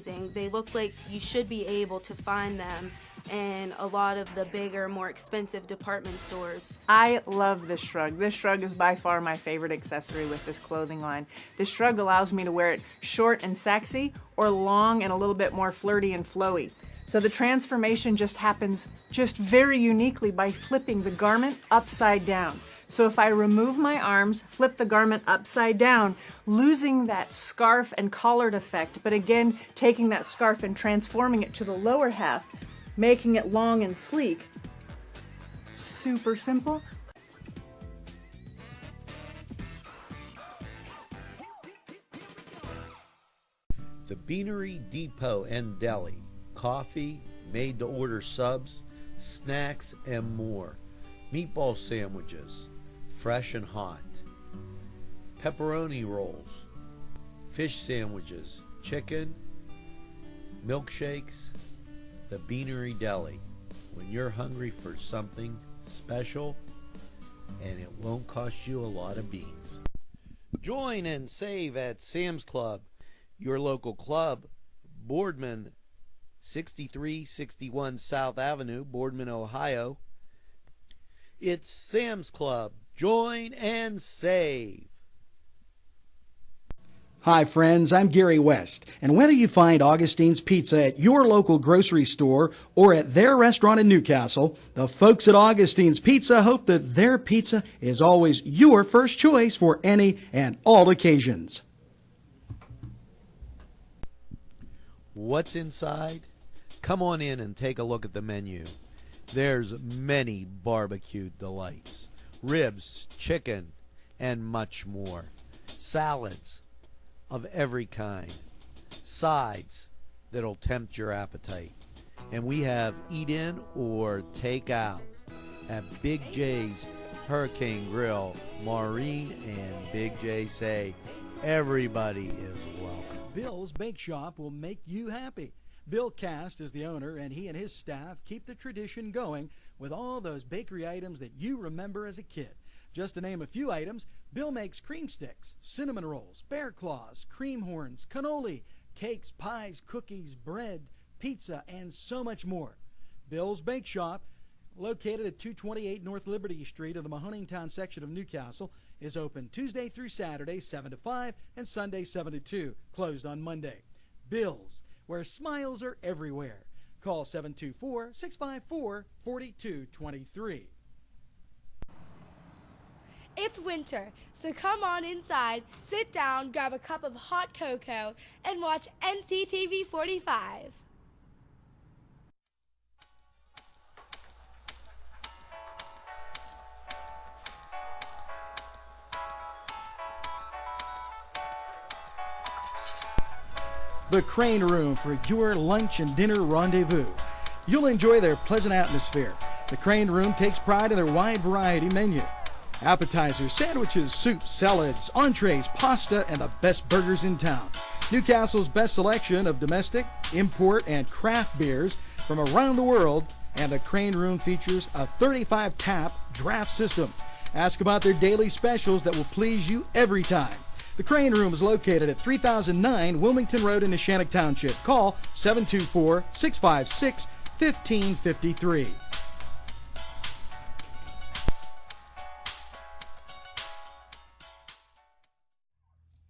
amazing. They look like you should be able to find them in a lot of the bigger, more expensive department stores. I love this shrug. This shrug is by far my favorite accessory with this clothing line. This shrug allows me to wear it short and sexy or long and a little bit more flirty and flowy. So the transformation just happens just very uniquely by flipping the garment upside down. So if I remove my arms, flip the garment upside down, losing that scarf and collared effect, but again, taking that scarf and transforming it to the lower half, making it long and sleek. Super simple. The Beanery Depot and Deli. Coffee, made-to-order subs, snacks, and more. Meatball sandwiches, fresh and hot. Pepperoni rolls, fish sandwiches, chicken, milkshakes. The Beanery Deli. When you're hungry for something special, and it won't cost you a lot of beans. Join and save at Sam's Club, your local club, Boardman, 6361 South Avenue, Boardman, Ohio. It's Sam's Club. Join and save. Hi friends, I'm Gary West, and whether you find Augustine's Pizza at your local grocery store or at their restaurant in Newcastle, the folks at Augustine's Pizza hope that their pizza is always your first choice for any and all occasions. What's inside? Come on in and take a look at the menu. There's many barbecued delights, ribs, chicken, and much more. Salads of every kind, sides that'll tempt your appetite. And we have eat in or take out at Big J's Hurricane Grill. Maureen and Big J say everybody is welcome. Bill's Bake Shop will make you happy. Bill Cast is the owner, and he and his staff keep the tradition going with all those bakery items that you remember as a kid. Just to name a few items, Bill makes cream sticks, cinnamon rolls, bear claws, cream horns, cannoli, cakes, pies, cookies, bread, pizza, and so much more. Bill's Bake Shop, located at 228 North Liberty Street in the Mahoningtown section of Newcastle, is open Tuesday through Saturday, 7 to 5, and Sunday, 7 to 2, closed on Monday. Bill's, where smiles are everywhere. Call 724-654-4223. It's winter, so come on inside, sit down, grab a cup of hot cocoa, and watch NCTV 45. The Crane Room for your lunch and dinner rendezvous. You'll enjoy their pleasant atmosphere. The Crane Room takes pride in their wide variety menu. Appetizers, sandwiches, soups, salads, entrees, pasta, and the best burgers in town. Newcastle's best selection of domestic, import, and craft beers from around the world, and the Crane Room features a 35-tap draft system. Ask about their daily specials that will please you every time. The Crane Room is located at 3009 Wilmington Road in Neshannock Township. Call 724-656-1553.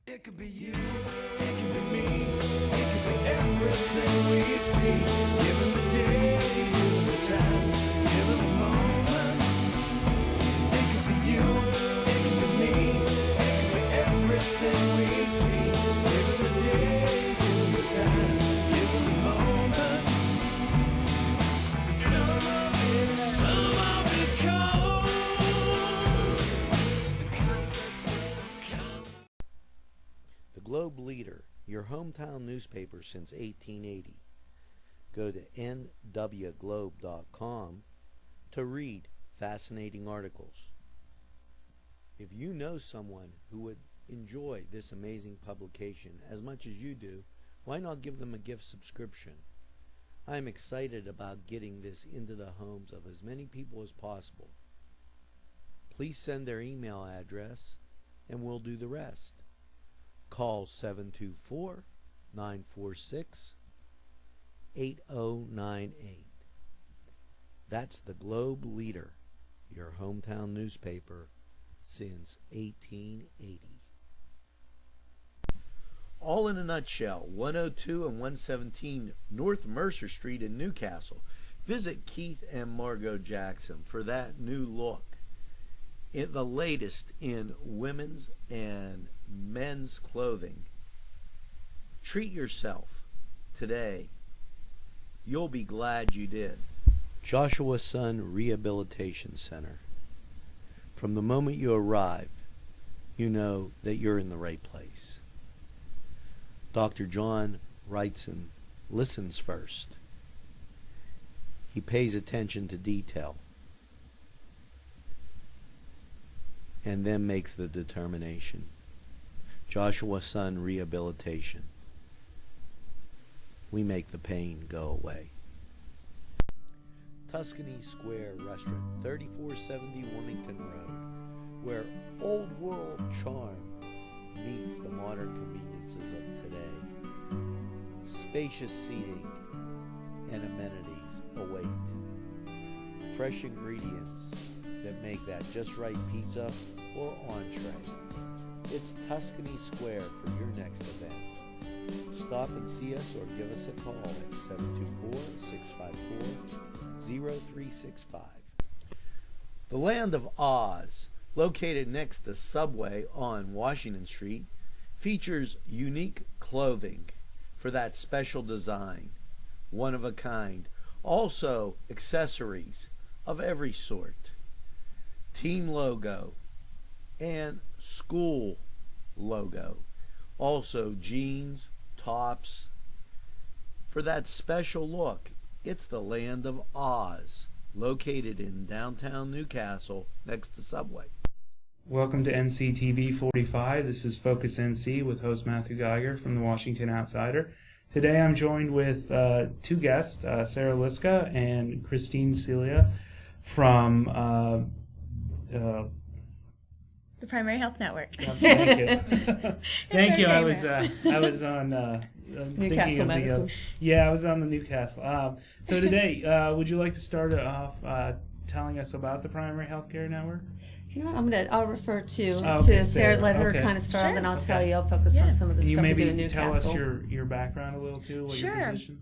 It could be you, it could be me, it could be everything we see. Given the day, given the time, given the moment. It could be you, it could be me, it could be everything we see. Given the day, given the time, given the moment. Some of it comes. The Globe Leader, your hometown newspaper since 1880. Go to nwglobe.com to read fascinating articles. If you know someone who would enjoy this amazing publication as much as you do, why not give them a gift subscription? I am excited about getting this into the homes of as many people as possible. Please send their email address and we'll do the rest. Call 8098. That's the Globe Leader, your hometown newspaper since 1880. All in a nutshell, 102 and 117 North Mercer Street in Newcastle. Visit Keith and Margot Jackson for that new look. The latest in women's and men's clothing. Treat yourself today. You'll be glad you did. Joshua Sun Rehabilitation Center. From the moment you arrive, you know that you're in the right place. Dr. John Wrightson listens first. He pays attention to detail and then makes the determination. Joshua Sun Rehabilitation. We make the pain go away. Tuscany Square Restaurant, 3470 Wilmington Road, where old world charm meets the modern conveniences of today. Spacious seating and amenities await. Fresh ingredients that make that just right pizza or entree. It's Tuscany Square for your next event. Stop and see us or give us a call at 724-654-0365. The Land of Oz, located next to Subway on Washington Street, features unique clothing for that special design, one of a kind. Also accessories of every sort. Team logo and school logo. Also jeans, tops. For that special look, it's the Land of Oz, located in downtown Newcastle next to Subway. Welcome to NCTV 45. This is Focus NC with host Matthew Gieger from the Washington Outsider. Today I'm joined with two guests, Sarah Liska and Christine Celia from the Primary Health Network. Thank you. Thank you. I was on Newcastle Medical. I was on the Newcastle. So today, would you like to start off telling us about the Primary Healthcare Network? You know what? I'll refer to Sarah. Sarah. Let her Okay. kind of start, Sure. Then I'll tell you. I'll focus on some of the Can stuff we do in you Newcastle. tell us your background a little too? What your position?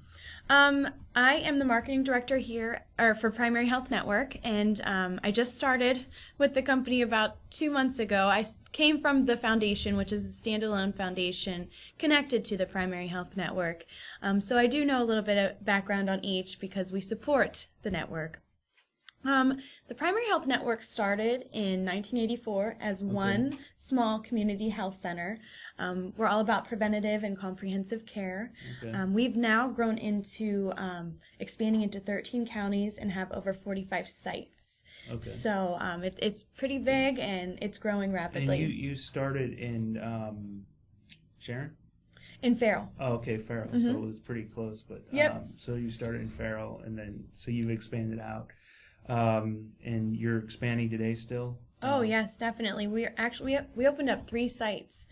I am the marketing director here for Primary Health Network, and I just started with the company about 2 months ago. I came from the foundation, which is a standalone foundation connected to the Primary Health Network. So I do know a little bit of background on each because we support the network. The Primary Health Network started in 1984 as one small community health center. We're all about preventative and comprehensive care. We've now grown into expanding into 13 counties and have over 45 sites. So it's pretty big and it's growing rapidly. And you started in Sharon? In Farrell. Oh, okay, Farrell. So it was pretty close, but so you started in Farrell, and then so you've expanded out. And you're expanding today still? Oh yes, definitely. We're actually we opened up 3 sites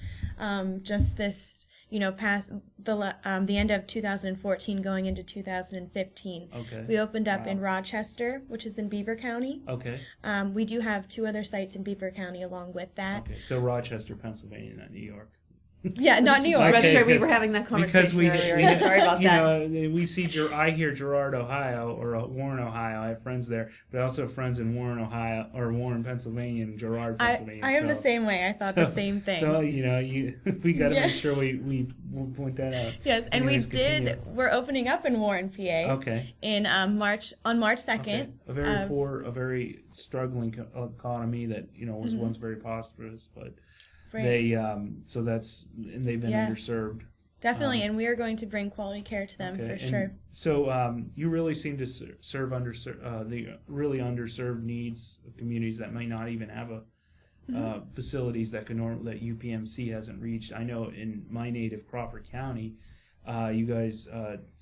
just this past the end of 2014 going into 2015. We opened up in Rochester, which is in Beaver County. We do have 2 other sites in Beaver County along with that. So Rochester, Pennsylvania, not New York. Yeah, not New York. That's right. We were having that conversation earlier. Sorry about that. We see. I hear Girard, Ohio, or Warren, Ohio. I have friends there, but I also have friends in Warren, Ohio, or Warren, Pennsylvania, and Girard, Pennsylvania. I am the same way. I thought the same thing. So we got to make sure we point that out. Yes, and we're opening up in Warren, PA. In March 2nd. A very poor, a very struggling economy that was once very prosperous, but. They've been underserved. Definitely, and we are going to bring quality care to them for sure. So you really seem to serve the really underserved needs of communities that might not even have facilities that that UPMC hasn't reached. I know in my native Crawford County, you guys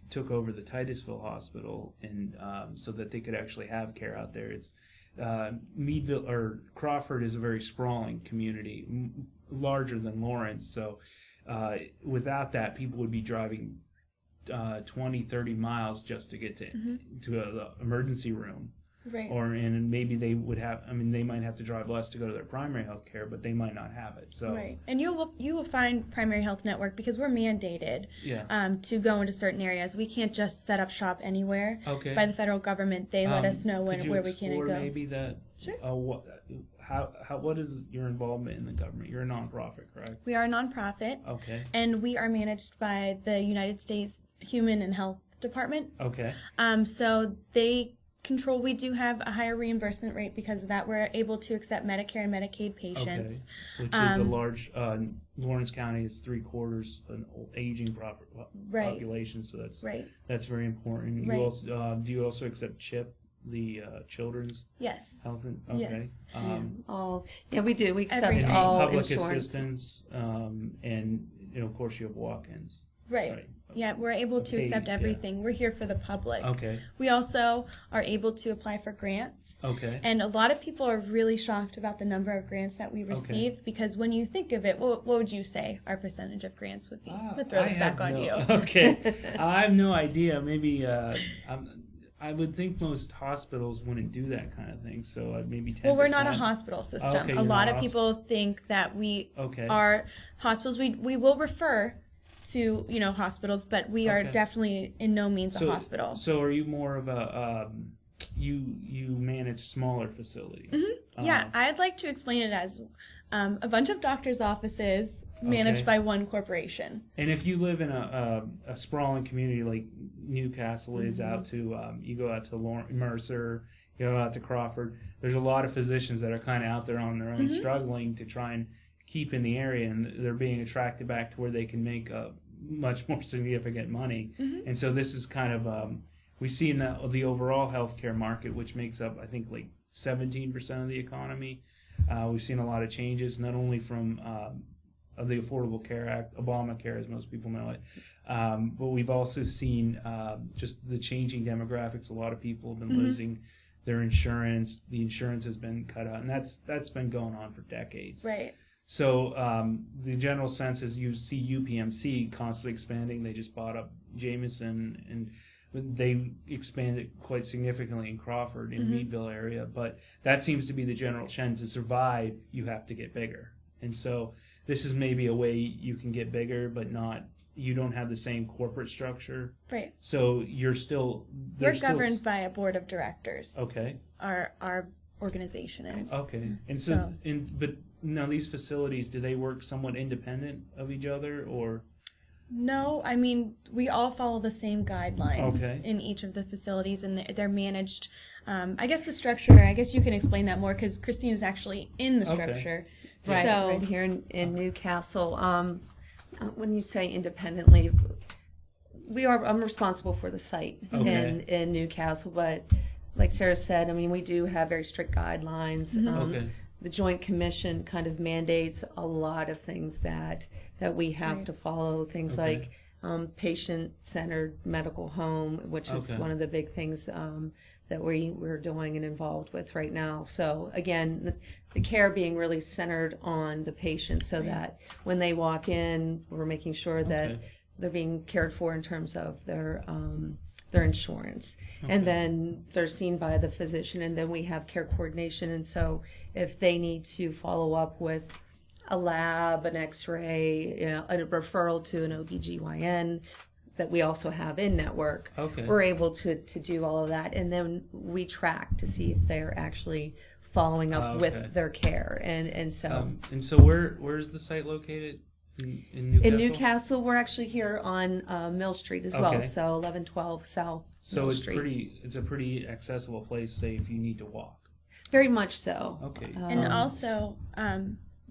took over the Titusville Hospital, and so that they could actually have care out there. It's Meadville or Crawford is a very sprawling community, larger than Lawrence. So without that, people would be driving 20, 30 miles just to get to the emergency room. Right. And maybe they would have. I mean, they might have to drive less to go to their primary health care, but they might not have it. So right, and you will find Primary Health Network because we're mandated to go into certain areas. We can't just set up shop anywhere. Okay. By the federal government, they let us know where we can go. Maybe that. Sure. What is your involvement in the government? You're a nonprofit, correct? We are a nonprofit. Okay. And we are managed by the United States Human and Health Department. Okay. So they control. We do have a higher reimbursement rate because of that. We're able to accept Medicare and Medicaid patients. Okay. Which is a large. Lawrence County is 3/4 an aging population, so that's very important. You also, do you also accept CHIP, the children's health? Okay. Yes. We do. We accept everything. all Public insurance. assistance, and of course you have walk-ins. Right. Yeah, we're able to accept everything. We're here for the public. Okay. We also are able to apply for grants. Okay. And a lot of people are really shocked about the number of grants that we receive because when you think of it, what would you say our percentage of grants would be? I'm going to throw this back on you. Okay. I have no idea. Maybe I would think most hospitals wouldn't do that kind of thing, so maybe 10%. Well, we're not a hospital system. Okay, a lot of people think that we are hospitals. We will refer to hospitals, but we are definitely in no means a hospital. So are you more of a you manage smaller facilities? Mm-hmm. Yeah, I'd like to explain it as a bunch of doctors' offices managed by one corporation. And if you live in a sprawling community like Newcastle is out to, you go out to Mercer, you go out to Crawford, there's a lot of physicians that are kind of out there on their own struggling to try and keep in the area, and they're being attracted back to where they can make much more significant money. And so this is kind of, we see in the overall healthcare market, which makes up, I think, like 17% of the economy. We've seen a lot of changes, not only from the Affordable Care Act, Obamacare, as most people know it, but we've also seen just the changing demographics. A lot of people have been losing their insurance. The insurance has been cut out, and that's been going on for decades. Right. So the general sense is you see UPMC constantly expanding. They just bought up Jameson, and they expanded quite significantly in Crawford, in Meadville area. But that seems to be the general trend. To survive, you have to get bigger. And so this is maybe a way you can get bigger, but you don't have the same corporate structure. Right. So we're governed by a board of directors. Okay. Our organization is. Okay. And but now these facilities, do they work somewhat independent of each other, or? No, I mean, we all follow the same guidelines in each of the facilities, and they're managed. I guess the structure, I guess you can explain that more, because Christine is actually in the structure. Right, so, right here in Newcastle. When you say independently, I'm responsible for the site in Newcastle, but like Sarah said, I mean, we do have very strict guidelines. The Joint Commission kind of mandates a lot of things that we have to follow. Things like patient-centered medical home, which is one of the big things that we're doing and involved with right now. So again, the care being really centered on the patient, so that when they walk in, we're making sure that they're being cared for in terms of their insurance. And then they're seen by the physician, and then we have care coordination. And so if they need to follow up with a lab, an x-ray, a referral to an OBGYN that we also have in network, we're able to do all of that. And then we track to see if they're actually following up with their care. And so where's the site located? In Newcastle? In Newcastle, we're actually here on Mill Street as well, so 1112 South Mill Street. It's a pretty accessible place, say, if you need to walk. Very much so. Okay. And also,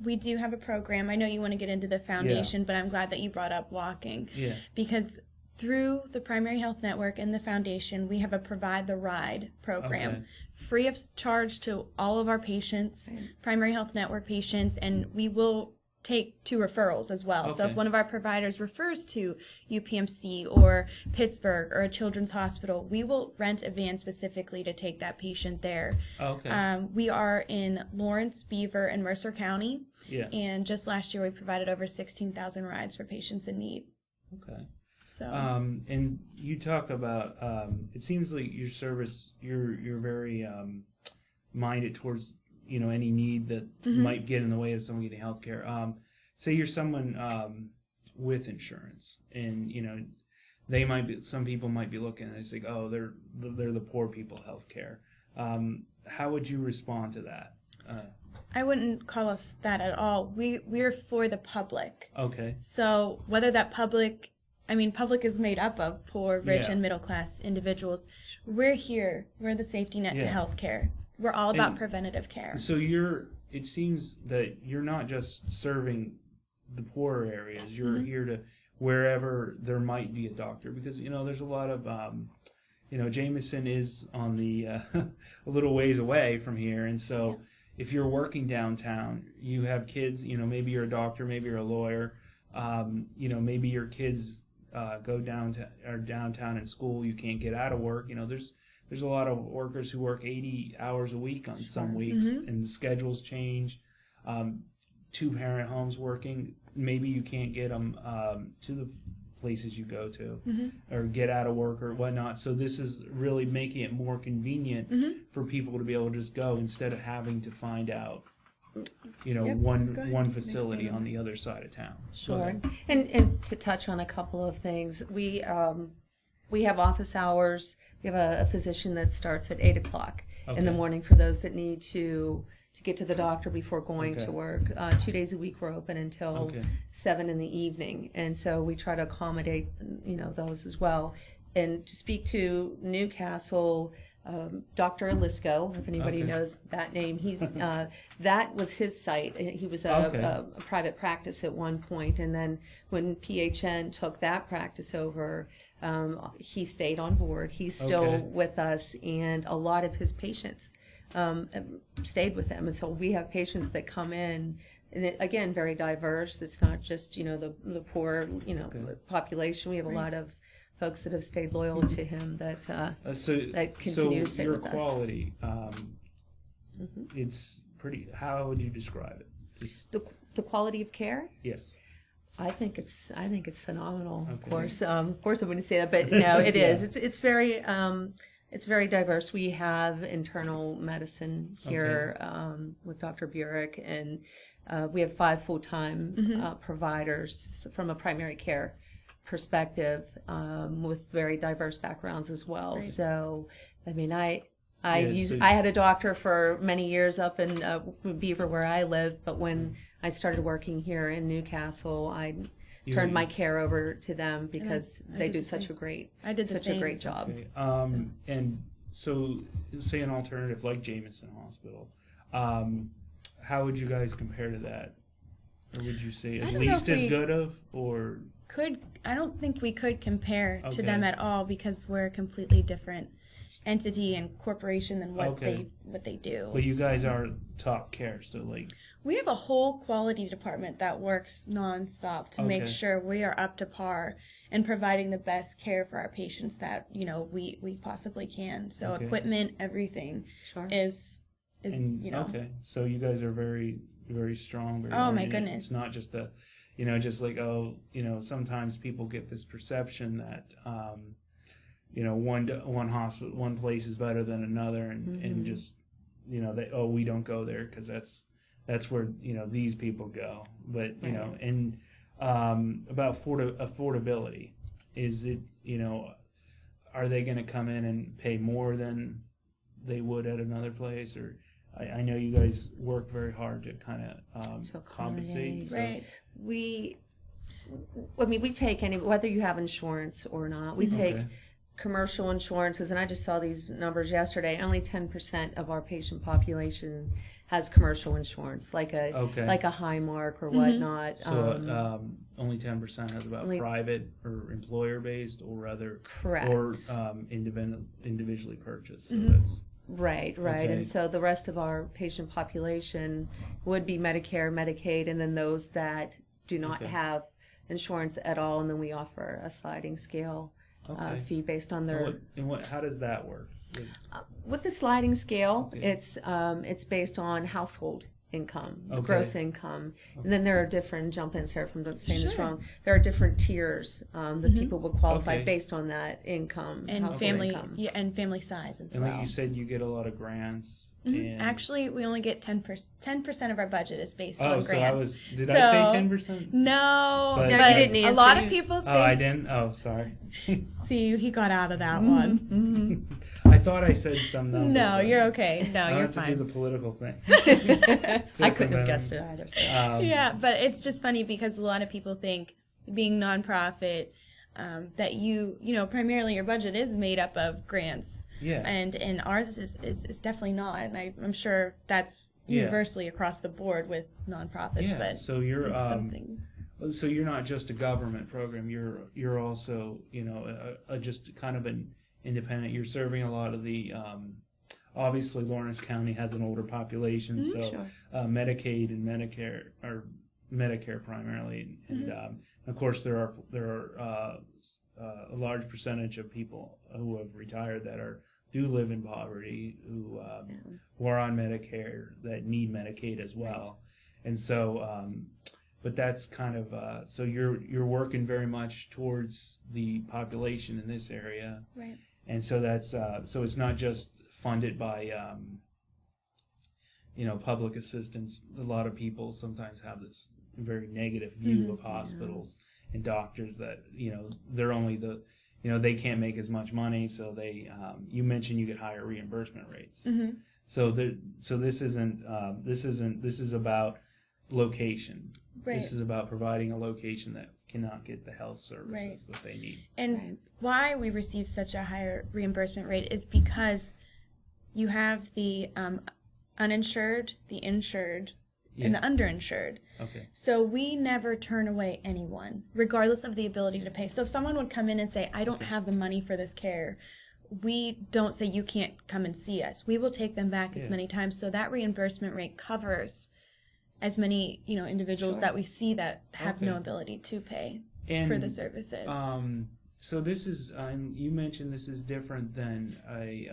we do have a program. I know you want to get into the foundation, but I'm glad that you brought up walking. Yeah. Because through the Primary Health Network and the foundation, we have a Provide the Ride program. Free of charge to all of our patients, Primary Health Network patients, and we will take 2 referrals as well. So if one of our providers refers to UPMC or Pittsburgh or a children's hospital, we will rent a van specifically to take that patient there. We are in Lawrence, Beaver, and Mercer County. And just last year we provided over 16,000 rides for patients in need. So And you talk about it seems like your service, you're very minded towards any need that might get in the way of someone getting health care. Say you're someone with insurance, and some people might be looking and they think, oh, they're the poor people health care. How would you respond to that? I wouldn't call us that at all. We're for the public. Okay. So whether that public is made up of poor, rich, Yeah. and middle class individuals. We're here. We're the safety net to healthcare. We're all about preventative care. So it seems that you're not just serving the poorer areas. You're here to wherever there might be a doctor, because there's a lot of Jameson is on the a little ways away from here, and so if you're working downtown, you have kids. Maybe you're a doctor, maybe you're a lawyer. Maybe your kids go downtown in school. You can't get out of work. There's a lot of workers who work 80 hours a week on some weeks, and the schedules change. Two-parent homes working, maybe you can't get them to the places you go to, or get out of work or whatnot. So this is really making it more convenient for people to be able to just go, instead of having to find out one facility on the other side of town. Sure. And to touch on a couple of things, we have office hours. We have a physician that starts at 8 o'clock in the morning for those that need to get to the doctor before going to work. 2 days a week we're open until 7 in the evening, and so we try to accommodate those as well. And to speak to Newcastle, Dr. Alisco, if anybody knows that name, he's that was his site. He was a private practice at one point, and then when PHN took that practice over, he stayed on board. He's still with us, and a lot of his patients stayed with him. And so we have patients that come in, and again, very diverse. It's not just the poor population. We have a lot of folks that have stayed loyal to him that continue to stay with us. So your quality, it's pretty. How would you describe it? The quality of care? Yes. I think it's phenomenal. Of course, I wouldn't say that, but no, it is. It's very diverse. We have internal medicine here with Dr. Burek, and we have 5 full-time providers from a primary care perspective, with very diverse backgrounds as well. Right. So, I mean, I had a doctor for many years up in Beaver, where I live, but when I started working here in Newcastle, I turned my care over to them because they do such a great job. Okay. And so, say an alternative like Jameson Hospital, how would you guys compare to that? Or would you say at least as good of, or? I don't think we could compare to them at all, because we're a completely different entity and corporation than what they do. But you guys are top care, so we have a whole quality department that works nonstop to make sure we are up to par and providing the best care for our patients that we possibly can. So equipment, everything is Okay, so you guys are very, very strong. My goodness! It's not just sometimes people get this perception that one hospital, one place is better than another, and just we don't go there because that's where these people go. But and about affordability, is it are they going to come in and pay more than they would at another place? Or I know you guys work very hard to kind of compensate. So. Right. We take whether you have insurance or not. We take commercial insurances, and I just saw these numbers yesterday. Only 10% of our patient population has commercial insurance, like a Highmark or whatnot. So only 10% has about private or employer based, or rather, correct, or individually purchased. So that's right. And so the rest of our patient population would be Medicare, Medicaid, and then those that do not have insurance at all, and then we offer a sliding scale fee based on their. How does that work? With the sliding scale, it's based on household income, the Okay. gross income. And then there are different, jump in, Sarah, if I'm saying this Sure. wrong, there are different tiers that people will qualify Okay. based on that income, And household family, income. yeah, and family size as And well. like you said, you get a lot of grants. And Actually, we only get 10% of our budget is based oh, on so grants. did I say So- 10%? No, But- No, but you didn't a answer. lot of You- people think. Oh, I didn't? Oh, sorry. See, he got out of that one. I thought I said some number. No, but you're okay. No, I you're have to do fine. the political thing. I couldn't have guessed it either. So. Yeah, but it's just funny because a lot of people think being nonprofit that you know, primarily your budget is made up of grants. Yeah. And ours is definitely not. And I'm sure that's Yeah. universally across the board with nonprofits. Yeah, But so you're it's something. so you're not just a government program. You're also, you know, just kind of an independent. You're serving a lot of the obviously Lawrence County has an older population, so Sure. Medicaid and Medicare, or Medicare primarily, and of course there are a large percentage of people who have retired that do live in poverty, who are on Medicare, that need Medicaid as well, and so but that's kind of so you're working very much towards the population in this area, Right. and so that's so it's not just funded by you know, public assistance. A lot of people sometimes have this very negative view of hospitals and doctors, that, you know, they're only the, you know, they can't make as much money, so they you mentioned you get higher reimbursement rates. So this is about location. Right. This is about providing a location that cannot get the health services that they need. And why we receive such a higher reimbursement rate is because you have the uninsured, the insured, and the underinsured. Okay. So we never turn away anyone, regardless of the ability to pay. So if someone would come in and say, I don't have the money for this care, we don't say you can't come and see us. We will take them back as many times. So that reimbursement rate covers as many, you know, individuals that we see that have no ability to pay for the services. So this is, you mentioned this is different than a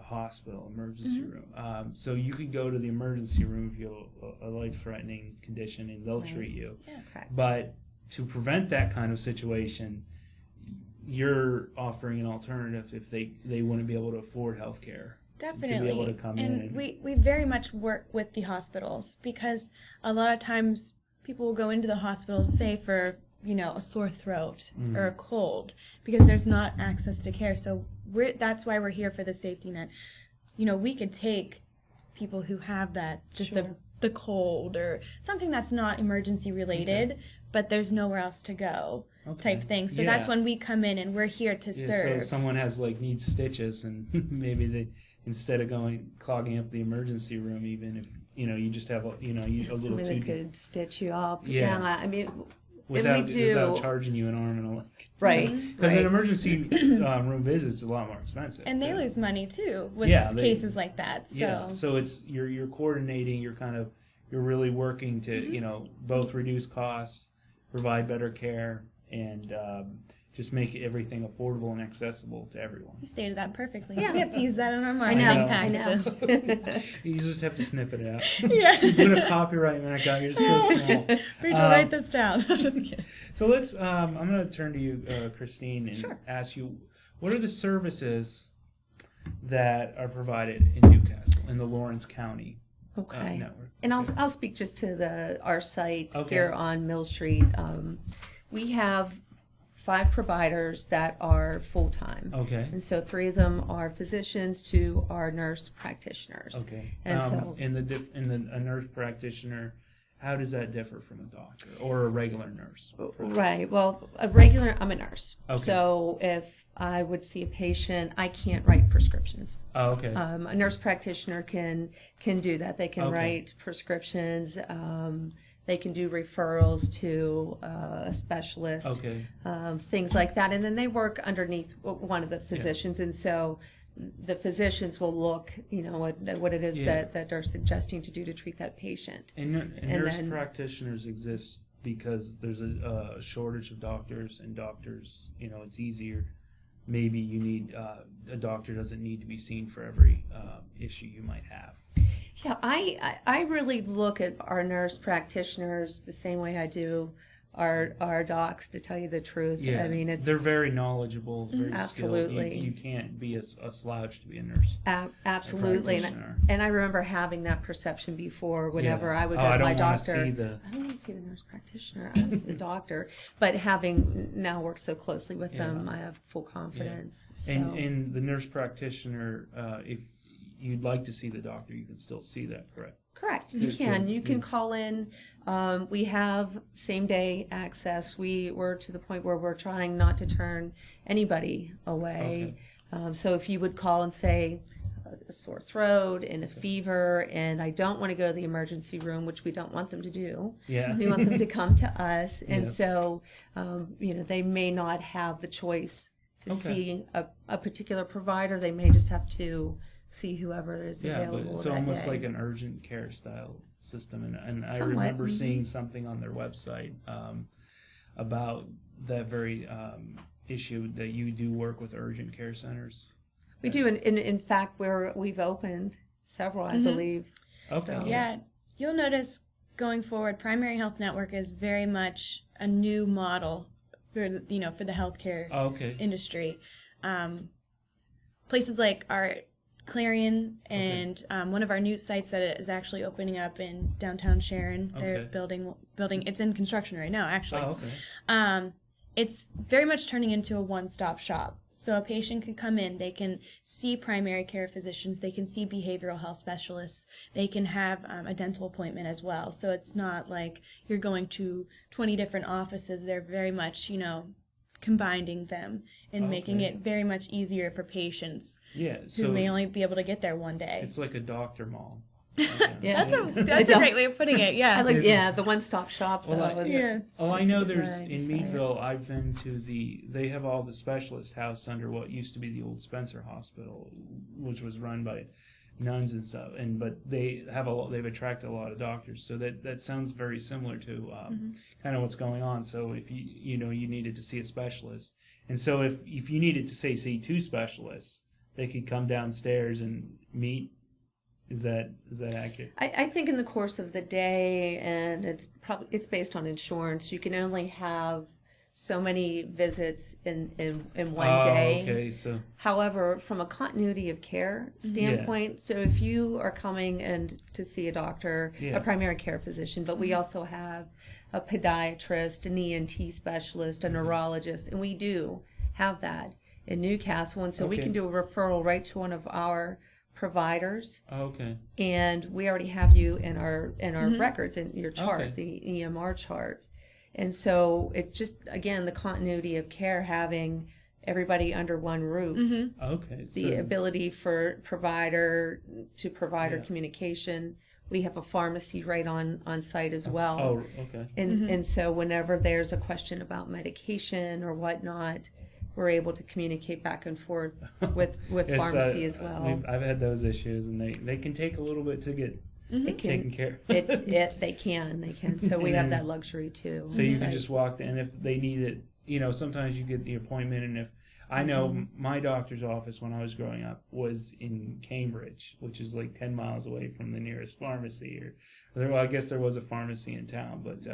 hospital emergency room. So you could go to the emergency room if you have a life-threatening condition, and they'll treat you. Yeah, correct. But to prevent that kind of situation, you're offering an alternative if they wouldn't be able to afford health care. Definitely. To be able to come in and and we very much work with the hospitals, because a lot of times people will go into the hospitals, say for, you know, a sore throat or a cold, because there's not access to care. So that's why we're here for the safety net. You know, we could take people who have that, just the cold or something that's not emergency related, but there's nowhere else to go type thing. So that's when we come in and we're here to serve. So someone needs stitches, and maybe they, instead of clogging up the emergency room, even if, you know, you just have a little Somebody that too could stitch you up. Yeah. I mean, without and we do charging you an arm and a leg. right. Because right. an emergency room visit's a lot more expensive. And they lose money too with cases like that. So yeah, so it's you're coordinating. You're really working to you know, both reduce costs, provide better care, and just make everything affordable and accessible to everyone. you stated that perfectly. Yeah. We have to use that in our I marketing know. packages. You just have to snip it out. Yeah. You put a copyright mark out. You're so small. Rachel, write this down. I'm just kidding. So let's. I'm going to turn to you, Christine, and ask you, what are the services that are provided in Newcastle, in the Lawrence County network? And I'll speak just to our site Okay. here on Mill Street. We have 5 providers that are full-time. Okay. And so 3 of them are physicians, 2 are nurse practitioners. Okay. And so a nurse practitioner, how does that differ from a doctor or a regular nurse? right. Well, I'm a nurse. Okay. So if I would see a patient, I can't write prescriptions. Oh, okay. A nurse practitioner can do that. They can Okay. write prescriptions. They can do referrals to a specialist, Okay. things like that. And then they work underneath one of the physicians. And so the physicians will look, you know, what it is that they're suggesting to do to treat that patient. And And nurse then- practitioners exist because there's a shortage of doctors, and doctors, you know, it's easier maybe you need a doctor doesn't need to be seen for every issue you might have. Yeah, I really look at our nurse practitioners the same way I do our docs, to tell you the truth. Yeah, I mean, they're very knowledgeable, very absolutely skilled. You can't be a slouch to be a nurse. Absolutely, and I remember having that perception before. Whenever I would go to my doctor, I don't want to see the nurse practitioner. I want to see the doctor. But having now worked so closely with them, I have full confidence. Yeah. So. And the nurse practitioner, if you'd like to see the doctor, you can still see that, correct? Correct. You can. You can call in. We have same-day access. We're to the point where we're trying not to turn anybody away. Okay. So if you would call and say a sore throat and a fever, and I don't want to go to the emergency room, which we don't want them to do. Yeah. We want them to come to us, and so they may not have the choice to see a particular provider. They may just have to see whoever is available. But it's that almost day. like an urgent care style system, and I Somewhat. remember seeing something on their website about that very issue, that you do work with urgent care centers. We do, and in fact, we've opened several, I believe. Okay. So. Yeah, you'll notice going forward, Primary Health Network is very much a new model for for the healthcare industry. Places like our Clarion and one of our new sites that is actually opening up in downtown Sharon. They're building. It's in construction right now, actually. Oh, okay. It's very much turning into a one-stop shop. So a patient can come in, they can see primary care physicians, they can see behavioral health specialists, they can have a dental appointment as well. So it's not like you're going to 20 different offices. They're very much, combining them and making it very much easier for patients who may only be able to get there one day. It's like a doctor mall. Yeah, that's a great way of putting it. Yeah, I like the one-stop shop. I know there's in Meadville. I've been to they have all the specialist house under what used to be the old Spencer Hospital, which was run by nuns and stuff. But they've attracted a lot of doctors. So that sounds very similar to kind of what's going on. So if you needed to see a specialist, and so if you needed to see two specialists, they could come downstairs and meet. Is that accurate? I think in the course of the day, and it's based on insurance. You can only have so many visits in one day. Okay, so. However, from a continuity of care standpoint, so if you are coming and to see a doctor, a primary care physician, but we also have a podiatrist, an ENT specialist, a neurologist, and we do have that in Newcastle, and so we can do a referral right to one of our providers. And we already have you in our records, in your chart, the EMR chart. And so it's just, again, the continuity of care, having everybody under one roof. The ability for provider to provider communication. We have a pharmacy right on site as well. And so whenever there's a question about medication or whatnot, we're able to communicate back and forth with pharmacy as well. I've had those issues, and they can take a little bit to get taken care of. They can. So we have that luxury too. So you can just walk in, and if they need it, sometimes you get the appointment, and if I know my doctor's office when I was growing up was in Cambridge, which is like 10 miles away from the nearest pharmacy, I guess there was a pharmacy in town, but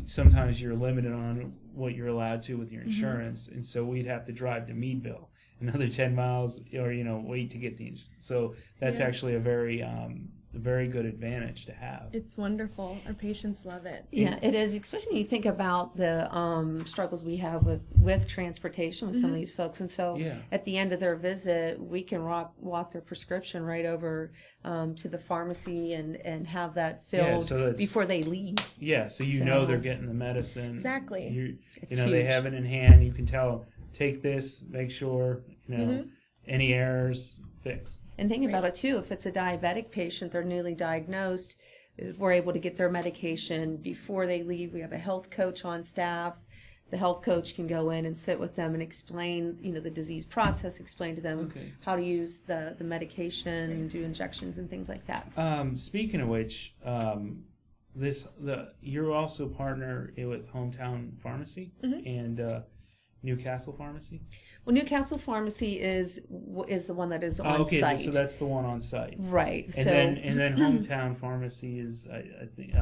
sometimes you're limited on what you're allowed to with your insurance, and so we'd have to drive to Meadville, another 10 miles, or wait to get the insurance. So that's actually a very good advantage to have. It's wonderful. Our patients love it. Yeah, it is, especially when you think about the struggles we have with transportation with some of these folks. And so at the end of their visit, we can walk their prescription right over to the pharmacy and have that filled before they leave. Yeah, so they're getting the medicine. Exactly. They have it in hand. You can tell them, take this, make sure, any errors, fixed. And think about it too, if it's a diabetic patient, they're newly diagnosed, we're able to get their medication before they leave. We have a health coach on staff. The health coach can go in and sit with them and explain, the disease process, explain to them how to use the medication, do injections and things like that. Speaking of which, you're also partner with Hometown Pharmacy, and Newcastle Pharmacy? Well, Newcastle Pharmacy is the one that is on okay, site. so that's the one on site, right? And then Hometown Pharmacy is I think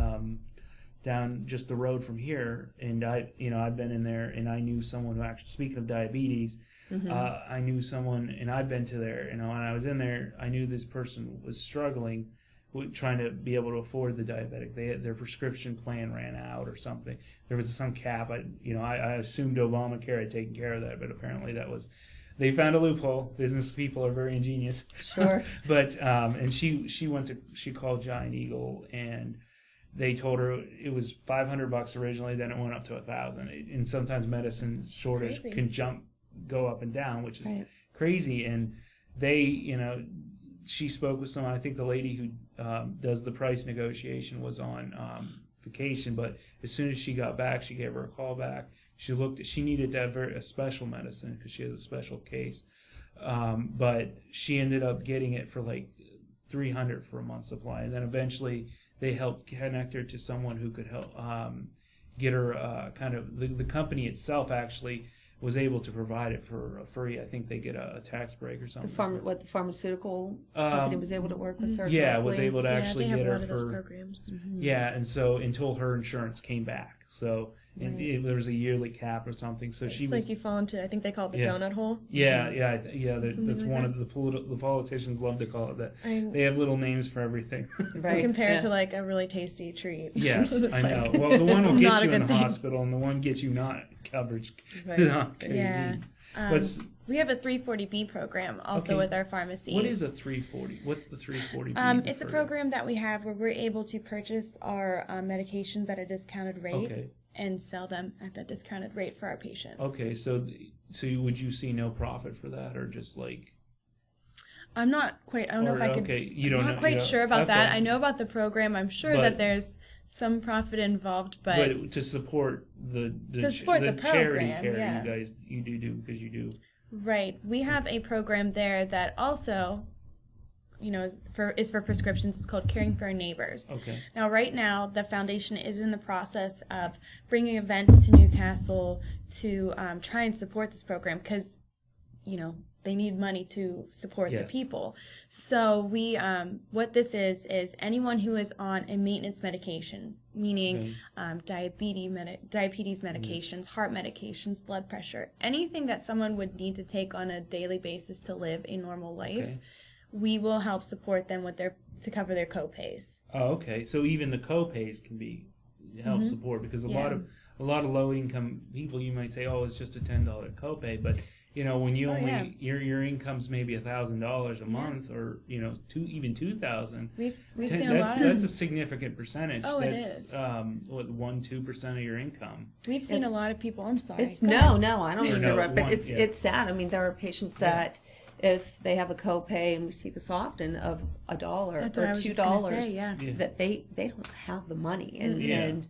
down just the road from here, and I've been in there, and I knew someone who actually, speaking of diabetes, I knew someone, and I've been to there, when I was in there, I knew this person was struggling with trying to be able to afford the diabetic. Their prescription plan ran out or something. There was some cap. I assumed Obamacare had taken care of that, but apparently they found a loophole. Business people are very ingenious. Sure. But and she called Giant Eagle, and they told her it was $500 originally, then it went up to $1,000. And sometimes medicine shortage can go up and down, which is crazy. And she spoke with someone. I think the lady who does the price negotiation was on vacation, but as soon as she got back, she gave her a call back. She needed to have a special medicine because she has a special case, but she ended up getting it for like $300 for a month's supply, and then eventually they helped connect her to someone who could help get her kind of the company itself actually was able to provide it for free. I think they get a tax break or something. The pharmaceutical company was able to work with her? Yeah, directly? was able to actually they have get a her lot of those for programs. yeah, and so until her insurance came back, so there was a yearly cap or something. So she It's was like you fall into, I think they call it the donut hole. Yeah. That's like one that. of the politicians love to call it that. I- They have little names for everything. Right. Compared to like a really tasty treat. Yes, It's I know. like Well, the one will get not a you in good the thing. hospital, and the one gets you not coverage. Right. Not Yeah. What's We have a 340B program also Okay. with our pharmacies. what is a 340? What's the 340? It's a program that we have where we're able to purchase our medications at a discounted rate Okay. and sell them at that discounted rate for our patients. Okay, so would you see no profit for that, or just like? I'm not quite. I don't know if I could. Okay, you don't I'm know. not quite sure about that. Okay. I know about the program. I'm sure But- that there's some profit involved, but to support the To support the charity program, care yeah. you guys do because you do. right. We have a program there that also, is for prescriptions. It's called Caring for Our Neighbors. Okay. Now, right now, the foundation is in the process of bringing events to Newcastle to try and support this program because, they need money to support the Yes. people. So we, what this is anyone who is on a maintenance medication, meaning diabetes medications, heart medications, blood pressure, anything that someone would need to take on a daily basis to live a normal life. Okay. We will help support them with to cover their co-pays. Oh, okay. So even the co-pays can be help support because a lot of low income people, you might say, oh, it's just a $10 copay, but when you only your income's maybe $1,000 a month, or even $2,000. We've seen a lot. That's a significant percentage. Oh, that's, it is. 1-2% of your income. We've seen a lot of people. I'm sorry. It's no, I don't Or mean to no, interrupt, but one- it's yeah. it's sad. I mean, there are patients that if they have a copay, and we see this often, of $1 That's what I or was just gonna $2, say, yeah. that they don't have the money, and Yeah. and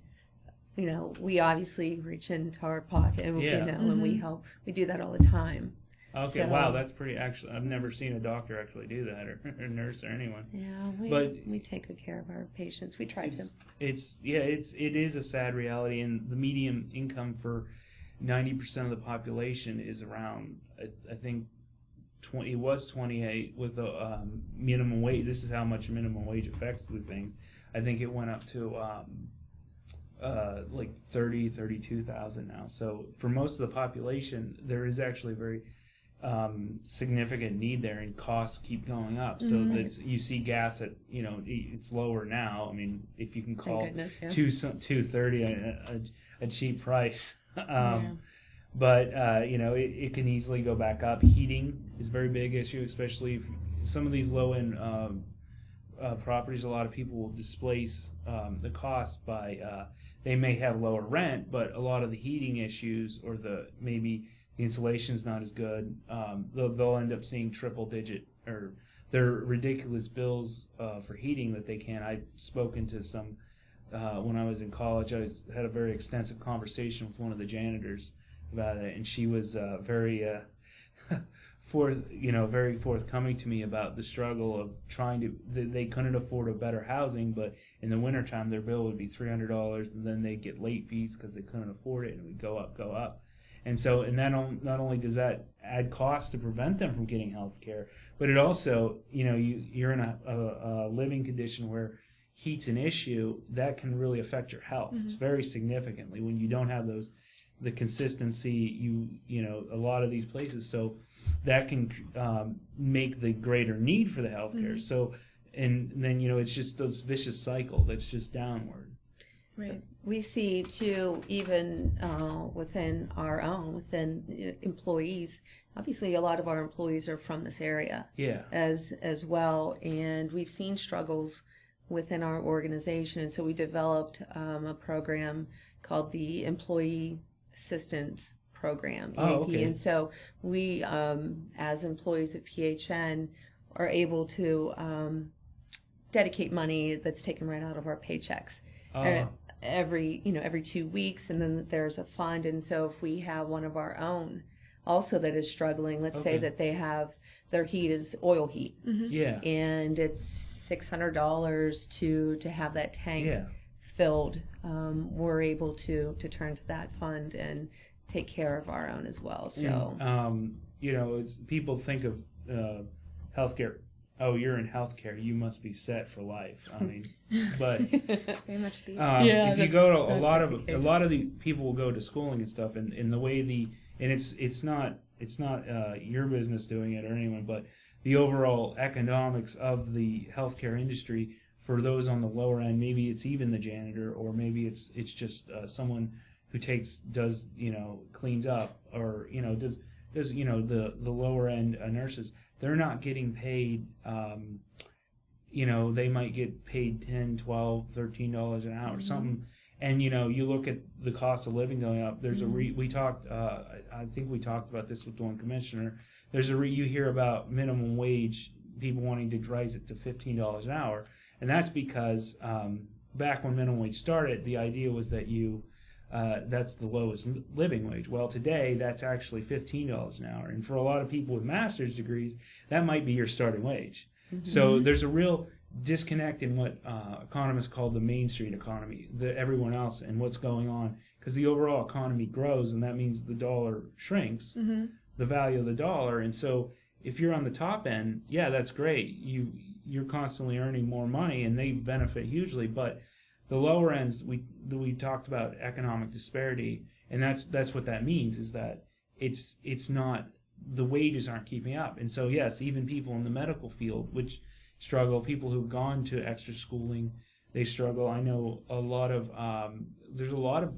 we obviously reach into our pocket, and Yeah. and we help. We do that all the time. Okay, So- wow, that's pretty. Actually, I've never seen a doctor actually do that, or a nurse or anyone. Yeah, But we take good care of our patients. We try to. It is a sad reality, and the median income for 90% of the population is around, I think, 20. It was 28 with the minimum wage. This is how much minimum wage affects the things. I think it went up to like 32,000 now. So for most of the population, there is actually very significant need there, and costs keep going up. So that's, you see gas at it's lower now. I mean, if you can call goodness, yeah. $2.30 a cheap price. But it can easily go back up. Heating is a very big issue, especially if some of these low end properties. A lot of people will displace the cost by they may have lower rent, but a lot of the heating issues, or maybe the insulation's not as good. They'll end up seeing triple digit, or they're ridiculous bills for heating that they can't. I've spoken to some when I was in college. I had a very extensive conversation with one of the janitors about it, and she was very very forthcoming to me about the struggle of trying to. They couldn't afford a better housing, but in the wintertime their bill would be $300, and then they'd get late fees because they couldn't afford it, and it would go up. And so, and not only does that add cost to prevent them from getting health care, but it also, you're in a living condition where heat's an issue that can really affect your health very significantly when you don't have the consistency, a lot of these places. So that can make the greater need for the healthcare. So, and then, it's just this vicious cycle that's just downward. Right. We see too, even within employees. Obviously, a lot of our employees are from this area. Yeah. As well, and we've seen struggles within our organization, and so we developed a program called the Employee Assistance Program, EAP. Okay. And so we, as employees at PHN, are able to dedicate money that's taken right out of our paychecks. Every 2 weeks, and then there's a fund. And so if we have one of our own also that is struggling, let's say that they have their heat is oil heat, Yeah. and it's $600 to have that tank filled, we're able to turn to that fund and take care of our own as well. So it's, people think of healthcare. Oh, you're in healthcare, you must be set for life. I mean, but It's very much the if you go to a lot of the people will go to schooling and stuff, and the way it's not your business doing it or anyone, but the overall economics of the healthcare industry for those on the lower end, maybe it's even the janitor, or maybe it's just someone who cleans up, or does the lower end nurses. They're not getting paid, they might get paid $10, $12, $13 an hour, something. And, you look at the cost of living going up. There's we talked, I think we talked about this with the one commissioner. You hear about minimum wage, people wanting to rise it to $15 an hour. And that's because back when minimum wage started, the idea was that that's the lowest living wage. Well, today that's actually $15 an hour, and for a lot of people with master's degrees, that might be your starting wage. So there's a real disconnect in what economists call the Main Street economy, everyone else, and what's going on, because the overall economy grows, and that means the dollar shrinks, the value of the dollar. And so if you're on the top end, yeah, that's great. You're constantly earning more money, and they benefit hugely, but the lower ends, we talked about economic disparity, and that's what that means, is that it's not, the wages aren't keeping up. And so yes, even people in the medical field, which struggle, people who've gone to extra schooling, they struggle. I know a lot of there's a lot of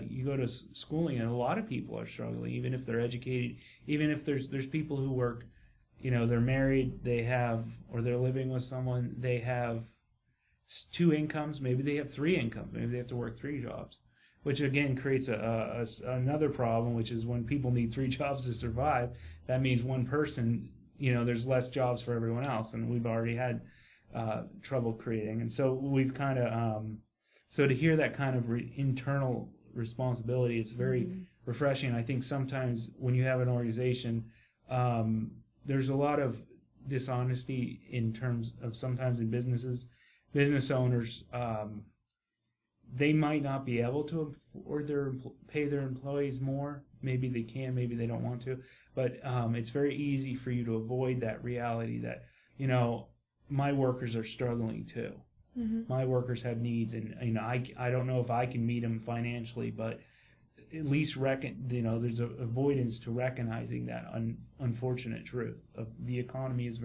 you go to schooling, and a lot of people are struggling, even if they're educated, even if there's people who work, they're married, or they're living with someone, they have 2 incomes, maybe they have 3 incomes, maybe they have to work 3 jobs, which again creates another problem, which is when people need 3 jobs to survive, that means one person, there's less jobs for everyone else, and we've already had trouble creating. And so we've kind of, so to hear that kind of internal responsibility, it's very refreshing. I think sometimes when you have an organization, there's a lot of dishonesty in terms of sometimes in businesses. Business owners, they might not be able to afford pay their employees more. Maybe they can, maybe they don't want to. But it's very easy for you to avoid that reality that, my workers are struggling too. My workers have needs, and I don't know if I can meet them financially, but at least there's an avoidance to recognizing that unfortunate truth of the economy is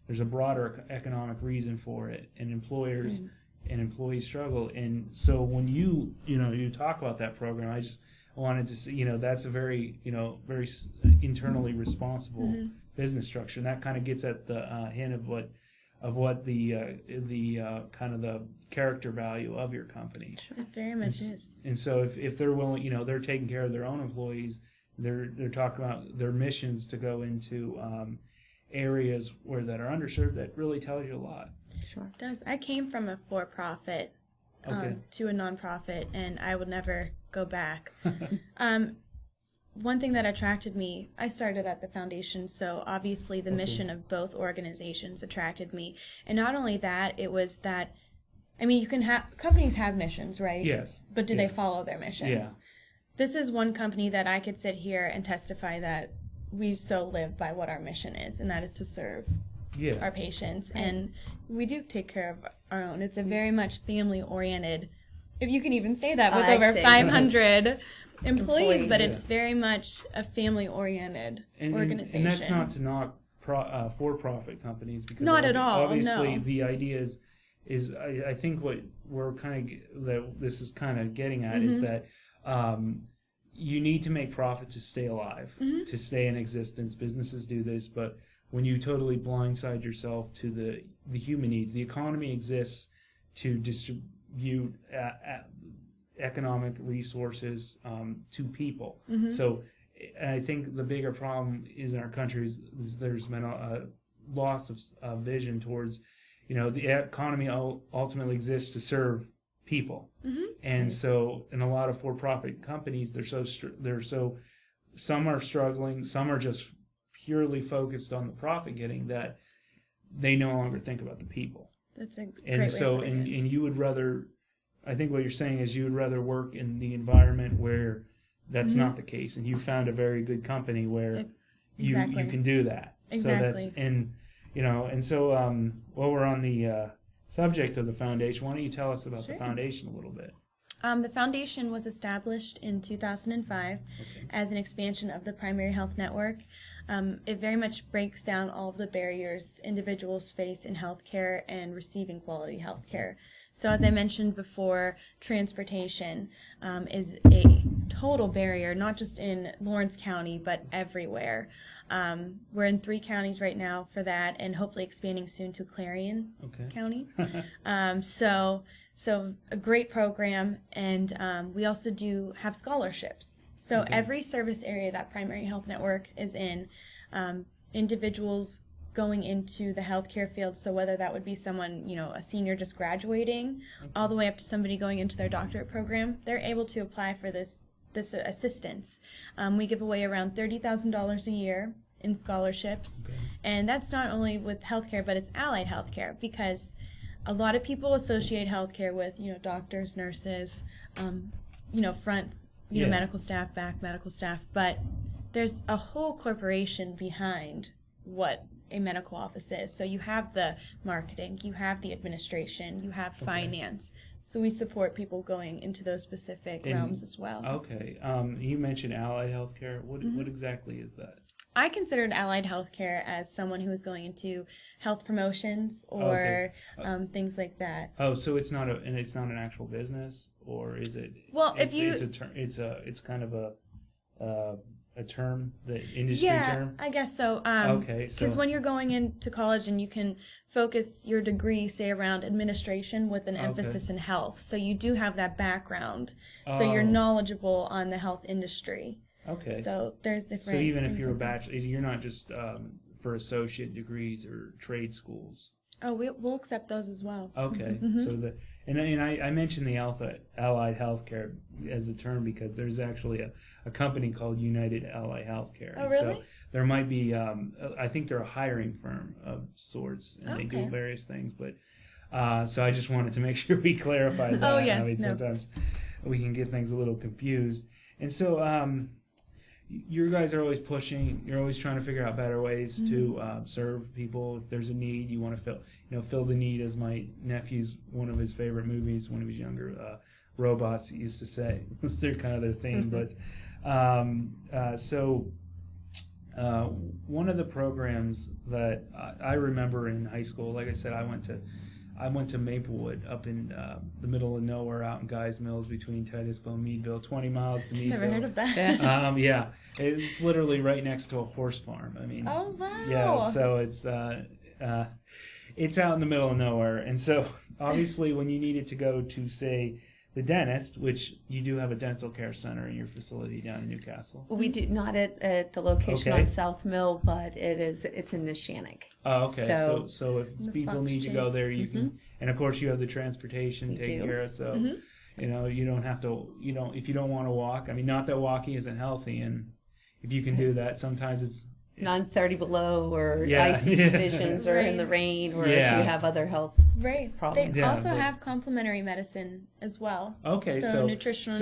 there's a broader economic reason for it, and employers and employees struggle. And so when you talk about that program, I just wanted to say, that's a very, very internally responsible business structure, and that kind of gets at the hint of what the kind of the character value of your company. Sure, it very much is. And so if they're willing, they're taking care of their own employees, they're talking about their missions to go into areas that are underserved, that really tells you a lot. Sure. It does. I came from a for-profit to a nonprofit, and I would never go back. One thing that attracted me, I started at the foundation, so obviously the mission of both organizations attracted me. And not only that, it was that, companies have missions, right? Yes. But do they follow their missions? Yeah. this is one company that I could sit here and testify that we so live by what our mission is, and that is to serve our patients. And we do take care of our own. It's a very much family-oriented, if you can even say that, with over 500 employees, but it's very much a family-oriented organization. And that's not to knock for-profit companies, because not at all. Obviously, no. the idea is I think what we're this is kind of getting at is that you need to make profit to stay alive, to stay in existence. Businesses do this, but when you totally blindside yourself to the human needs, the economy exists to distribute economic resources to people. So I think the bigger problem is in our country is there's been a loss of vision towards, the economy ultimately exists to serve people. And so in a lot of for-profit companies, some are struggling, some are just purely focused on the profit getting, that they no longer think about the people. That's a great and way so of putting it. And you would rather, I think what you're saying is you would rather work in the environment where that's not the case, and you found a very good company where you can do that. Exactly. So and so while we're on the subject of the foundation, why don't you tell us about the foundation a little bit? The foundation was established in 2005 as an expansion of the Primary Health Network. It very much breaks down all of the barriers individuals face in healthcare and receiving quality healthcare. So as I mentioned before, transportation is a total barrier, not just in Lawrence County, but everywhere. We're in 3 counties right now for that, and hopefully expanding soon to Clarion County. So a great program, and we also do have scholarships. So every service area that Primary Health Network is in, individuals going into the healthcare field, so whether that would be someone, a senior just graduating, all the way up to somebody going into their doctorate program, they're able to apply for this assistance. We give away around $30,000 a year in scholarships, and that's not only with healthcare, but it's allied healthcare, because a lot of people associate healthcare with, doctors, nurses, front, medical staff, back medical staff, but there's a whole corporation behind what a medical office is. So you have the marketing, you have the administration, you have finance. So we support people going into those specific realms as well. Okay. You mentioned allied healthcare. What exactly is that? I considered allied healthcare as someone who is going into health promotions or things like that. Oh, so it's not an actual business, or is it? Well, it's kind of a term, the industry term. Yeah, I guess so. Because when you're going into college and you can focus your degree, say, around administration with an emphasis in health, so you do have that background, so you're knowledgeable on the health industry. Okay. So there's different. So even if you're a bachelor, you're not just for associate degrees or trade schools. Oh, we'll accept those as well. Okay. So I mentioned the allied healthcare as a term because there's actually a company called United Allied Healthcare. Oh, really? So there might be, I think they're a hiring firm of sorts, and they do various things. But so I just wanted to make sure we clarify that. Oh, yes. I mean, sometimes we can get things a little confused. And so you guys are always pushing. You're always trying to figure out better ways to serve people. If there's a need, you want to fill the need. As my nephew's one of his favorite movies when he was younger, robots. He used to say they're kind of their thing. But one of the programs that I remember in high school, like I said, I went to Maplewood up in the middle of nowhere out in Guys Mills between Titusville and Meadville, 20 miles to Meadville. Never heard of that. Yeah, it's literally right next to a horse farm. I mean, oh, wow. Yeah, so it's out in the middle of nowhere. And so obviously when you needed to go to, say, the dentist, which you do have a dental care center in your facility down in Newcastle. We do not at the location on South Mill, but it's in Neshannock. Oh, okay. So if people need to go there, you can, and of course you have the transportation taken care of. So you don't have to. If you don't want to walk. I mean, not that walking isn't healthy, and if you can do that, sometimes non 30 below or Yeah. icy Yeah. conditions or in the rain or if Yeah. you have other health Right. problems. They Yeah, also but- have complementary medicine as well. Okay, So so nutrition.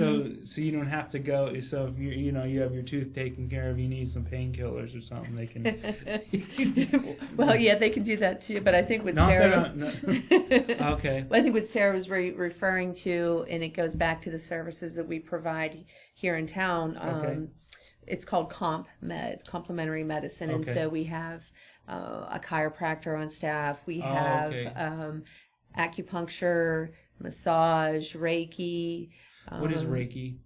so you don't have to go. So if you you have your tooth taken care of, you need some painkillers or something. They can. Well, yeah, they can do that too. But I think what Not Sarah, that okay. I think what Sarah was referring to, and it goes back to the services that we provide here in town. Okay. It's called complementary medicine, and Okay. so we have a chiropractor on staff. We Oh, have okay. acupuncture, massage, Reiki. What is Reiki?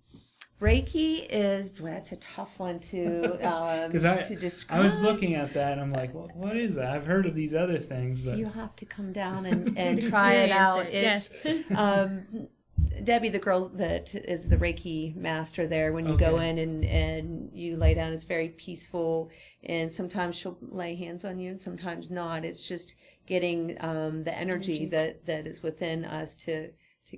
Reiki is that's a tough one to to describe. I was looking at that and I'm like, what is that? I've heard of these other things. So But... you'll have to come down and try it out. Experience It's Debbie, the girl that is the Reiki master there, when you Okay. go in and you lay down, it's very peaceful. And sometimes she'll lay hands on you and sometimes not. It's just getting the energy that is within us to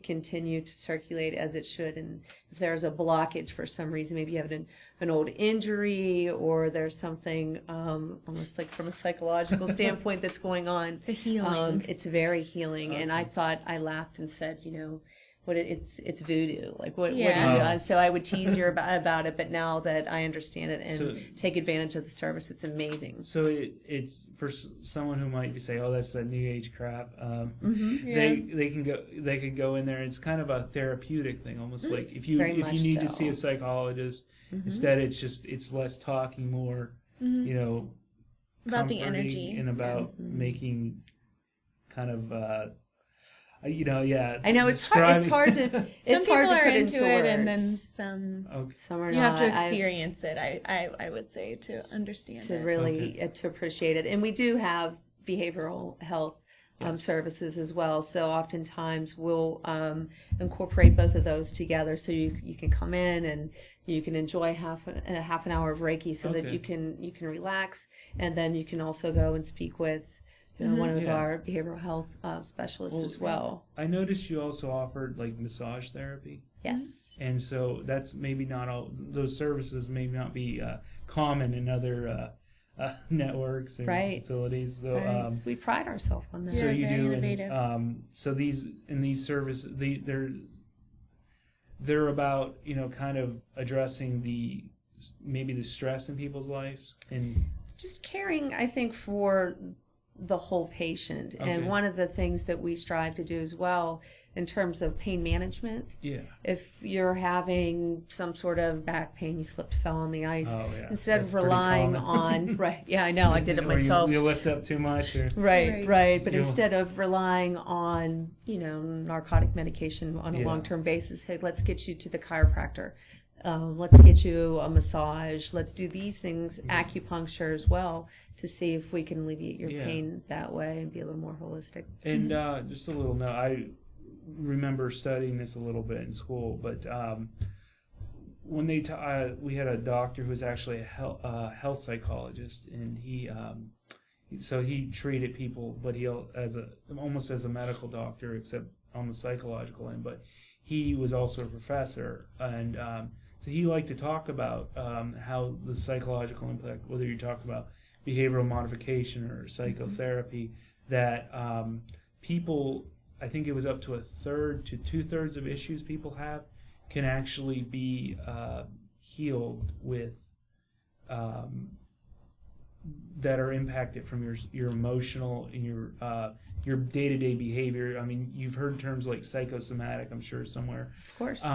continue to circulate as it should. And if there's a blockage for some reason, maybe you have an old injury or there's something almost like from a psychological standpoint that's going on. It's a healing. It's very healing. And I laughed and said, it's voodoo. Like what do you do? So I would tease her about it, but now that I understand it and take advantage of the service, it's amazing. So it's for someone who might say, "Oh, that's that new age crap." They can go in there. It's kind of a therapeutic thing, almost like if you need to see a psychologist, instead it's less talking, more about the comforting energy and about making kind of. I know it's hard. It's hard to. It's some hard people to are put into it, words. and then some. Okay. Some are You not. have to experience it. I would say to understand to it. really to appreciate it, and we do have behavioral health services as well. So oftentimes we'll incorporate both of those together, so you can come in and you can enjoy half an hour of Reiki, so that you can relax, and then you can also go and speak with. One of our behavioral health specialists as well. I noticed you also offered like massage therapy. Yes. And so that's maybe not all, those services may not be common in other networks and facilities. So, So we pride ourselves on that. So you very do, innovative. and so these services, they're about kind of addressing maybe the stress in people's lives and just caring, I think, for the whole patient. Okay. And one of the things that we strive to do as well in terms of pain management, if you're having some sort of back pain, you slipped, fell on the ice, instead That's of relying on I know, I did it myself. You lift up too much or Right. But instead of relying on narcotic medication on a long-term basis, hey, let's get you to the chiropractor. Let's get you a massage. Let's do these things, acupuncture as well, to see if we can alleviate your pain that way and be a little more holistic. And just a little note, I remember studying this a little bit in school, but when we had a doctor who was actually a health psychologist, and he treated people, but he almost as a medical doctor, except on the psychological end. But he was also a professor, and so he liked to talk about how the psychological impact, whether you're talking about behavioral modification or psychotherapy, that people, I think it was up to 1/3 to 2/3 of issues people have can actually be healed with that are impacted from your emotional and your day-to-day behavior. I mean, you've heard terms like psychosomatic, I'm sure, somewhere. Of course.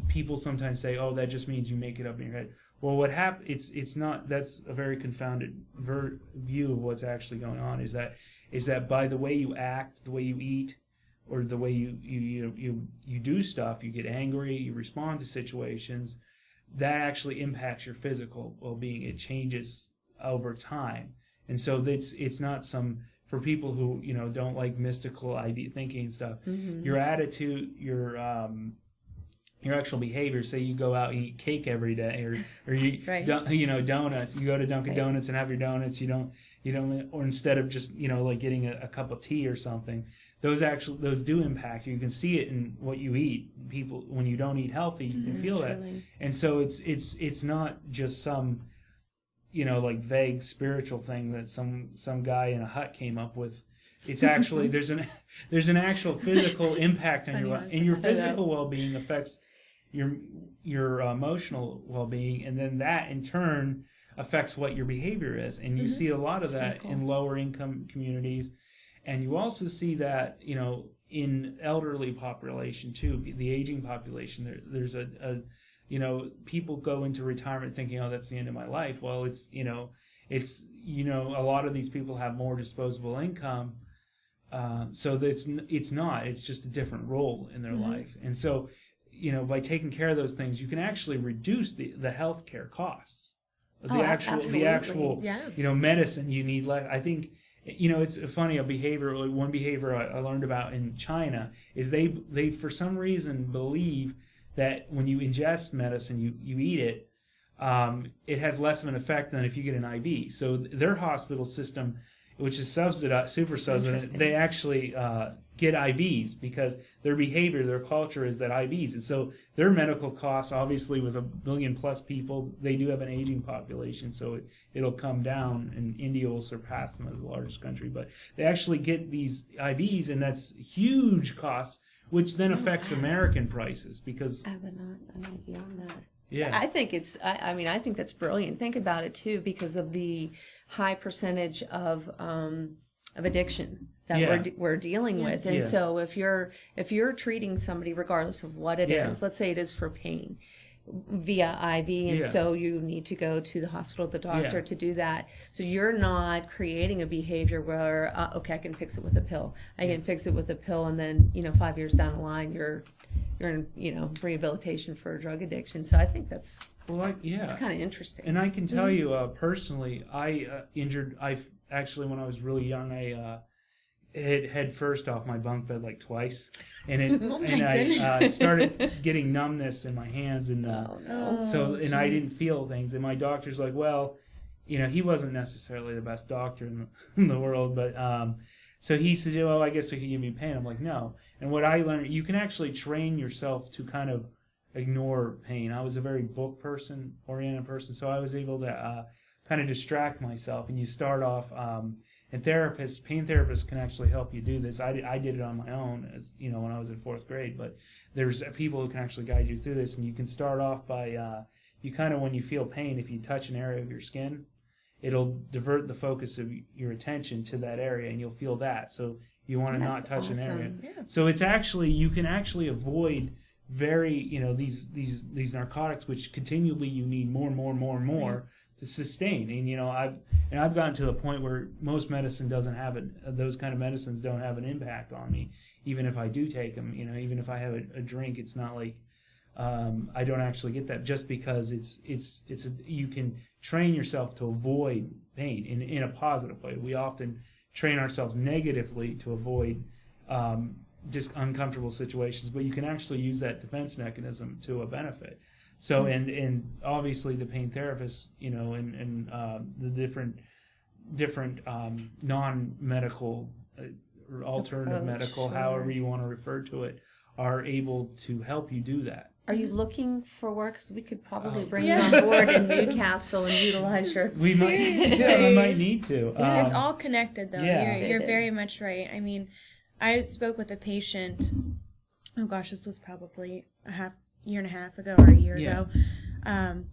People sometimes say, "Oh, that just means you make it up in your head." Well, what happens? It's not. That's a very confounded view of what's actually going on. Is that by the way you act, the way you eat, or the way you do stuff, you get angry, you respond to situations, that actually impacts your physical well-being. It changes over time, and so it's not some. For people who don't like mystical idea thinking and stuff, your attitude, your actual behavior. Say you go out and eat cake every day, or you donuts. You go to Dunkin' Donuts and have your donuts. You don't, or instead of just like getting a cup of tea or something. Those do impact you. You can see it in what you eat. People, when you don't eat healthy, you can feel that. And so it's not just some. like vague spiritual thing that some guy in a hut came up with. It's actually there's an actual physical impact on your physical well-being affects your emotional well-being, and then that in turn affects what your behavior is. And you see a lot of that in lower income communities, and you also see that in elderly population too, the aging population. There's a people go into retirement thinking, oh, that's the end of my life. Well, it's a lot of these people have more disposable income, so that it's not. It's just a different role in their life. And so, by taking care of those things, you can actually reduce the healthcare costs. The actual medicine you need less. I think it's funny. One behavior I learned about in China is they for some reason believe that when you ingest medicine, you eat it, it has less of an effect than if you get an IV. So their hospital system, which is super subsidized, they actually get IVs because their behavior, their culture is that IVs. And so their medical costs, obviously with 1 million plus people, they do have an aging population, so it'll come down, and India will surpass them as the largest country. But they actually get these IVs, and that's huge costs, which then affects American prices because I have an idea on that. Yeah, I think I think that's brilliant. Think about it too, because of the high percentage of addiction that we're dealing with, and so if you're treating somebody regardless of what it is, let's say it is for pain via IV, and so you need to go to the hospital, the doctor to do that. So you're not creating a behavior where okay, I can fix it with a pill. I can fix it with a pill, and then 5 years down the line you're in rehabilitation for a drug addiction. So I think that's it's kind of interesting. And I can tell you personally, I actually when I was really young, I hit head first off my bunk bed like twice, and I started getting numbness in my hands, and I didn't feel things. And my doctor's like, well, he wasn't necessarily the best doctor in the world, but so he said, well, I guess we could give you pain. I'm like, no. And what I learned, you can actually train yourself to kind of ignore pain. I was a very book-oriented person, so I was able to kind of distract myself. And you start off, and pain therapists can actually help you do this. I did it on my own, as when I was in 4th grade. But there's people who can actually guide you through this. And you can start off by when you feel pain, if you touch an area of your skin, it'll divert the focus of your attention to that area, and you'll feel that. So you want to not touch an area. Yeah. So it's actually, you can actually avoid these narcotics, which continually you need more and more and more and more to sustain. And I've gotten to the point where most medicine doesn't have it. Those kind of medicines don't have an impact on me, even if I do take them. Even if I have a drink, it's not like I don't actually get that, just because you can train yourself to avoid pain in a positive way. We often train ourselves negatively to avoid just uncomfortable situations, but you can actually use that defense mechanism to a benefit. So, and obviously the pain therapists, and the different non-medical or alternative medical, however you want to refer to it, are able to help you do that. Are you looking for work? Because we could probably bring you on board in Newcastle and utilize your... We might need to. It's all connected, though. Yeah, you're very much right. I mean, I spoke with a patient, oh gosh, this was probably a year and a half ago or a year ago,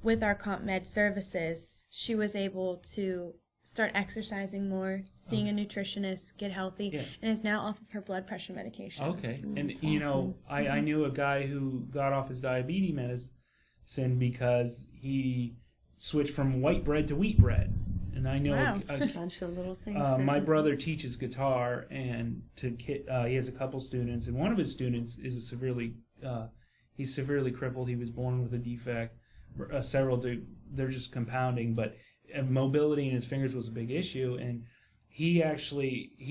with our Comp Med services. She was able to start exercising more, seeing a nutritionist, get healthy, and is now off of her blood pressure medication. Okay. And, awesome. I knew a guy who got off his diabetes medicine because he switched from white bread to wheat bread. And I know a bunch of little things. My brother teaches guitar, and he has a couple students, and one of his students is he's severely crippled. He was born with a defect. They're just compounding, but mobility in his fingers was a big issue, and he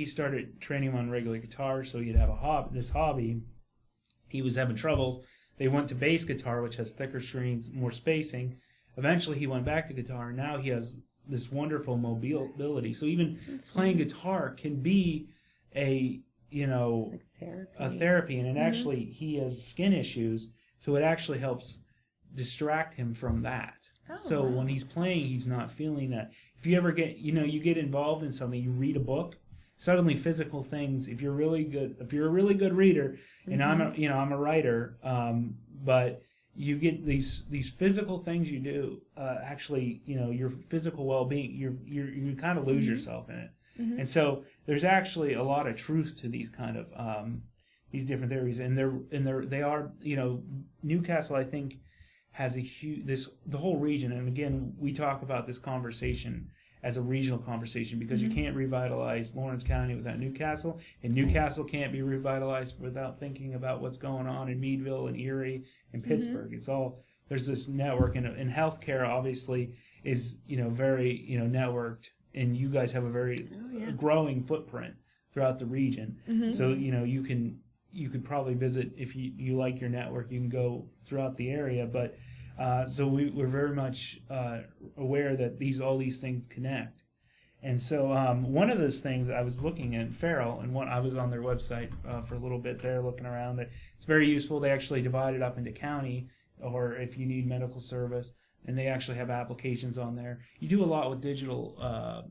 started training him on regular guitar so he'd have this hobby. He was having troubles. They went to bass guitar, which has thicker strings, more spacing. Eventually he went back to guitar, and now he has this wonderful mobility. So even playing guitar can be a therapy. And it actually, he has skin issues, so it actually helps distract him from that. So when he's playing, he's not feeling that. If you ever get, you get involved in something, you read a book, suddenly physical things. If you're a really good reader, and I'm a writer, but you get these physical things you do. Actually, your physical well-being, you kind of lose yourself in it. And so there's actually a lot of truth to these kind of these different theories, and they are Newcastle, I think, has the whole region. And again, we talk about this conversation as a regional conversation because you can't revitalize Lawrence County without Newcastle, and Newcastle can't be revitalized without thinking about what's going on in Meadville and Erie and Pittsburgh. It's all, there's this network, and healthcare obviously is very networked, and you guys have a very growing footprint throughout the region. So you could probably visit if you like your network. You can go throughout the area, but so we're very much aware that all these things connect. And so one of those things I was looking at Farrell, and I was on their website for a little bit there looking around. It's very useful. They actually divide it up into county, or if you need medical service, and they actually have applications on there. You do a lot with digital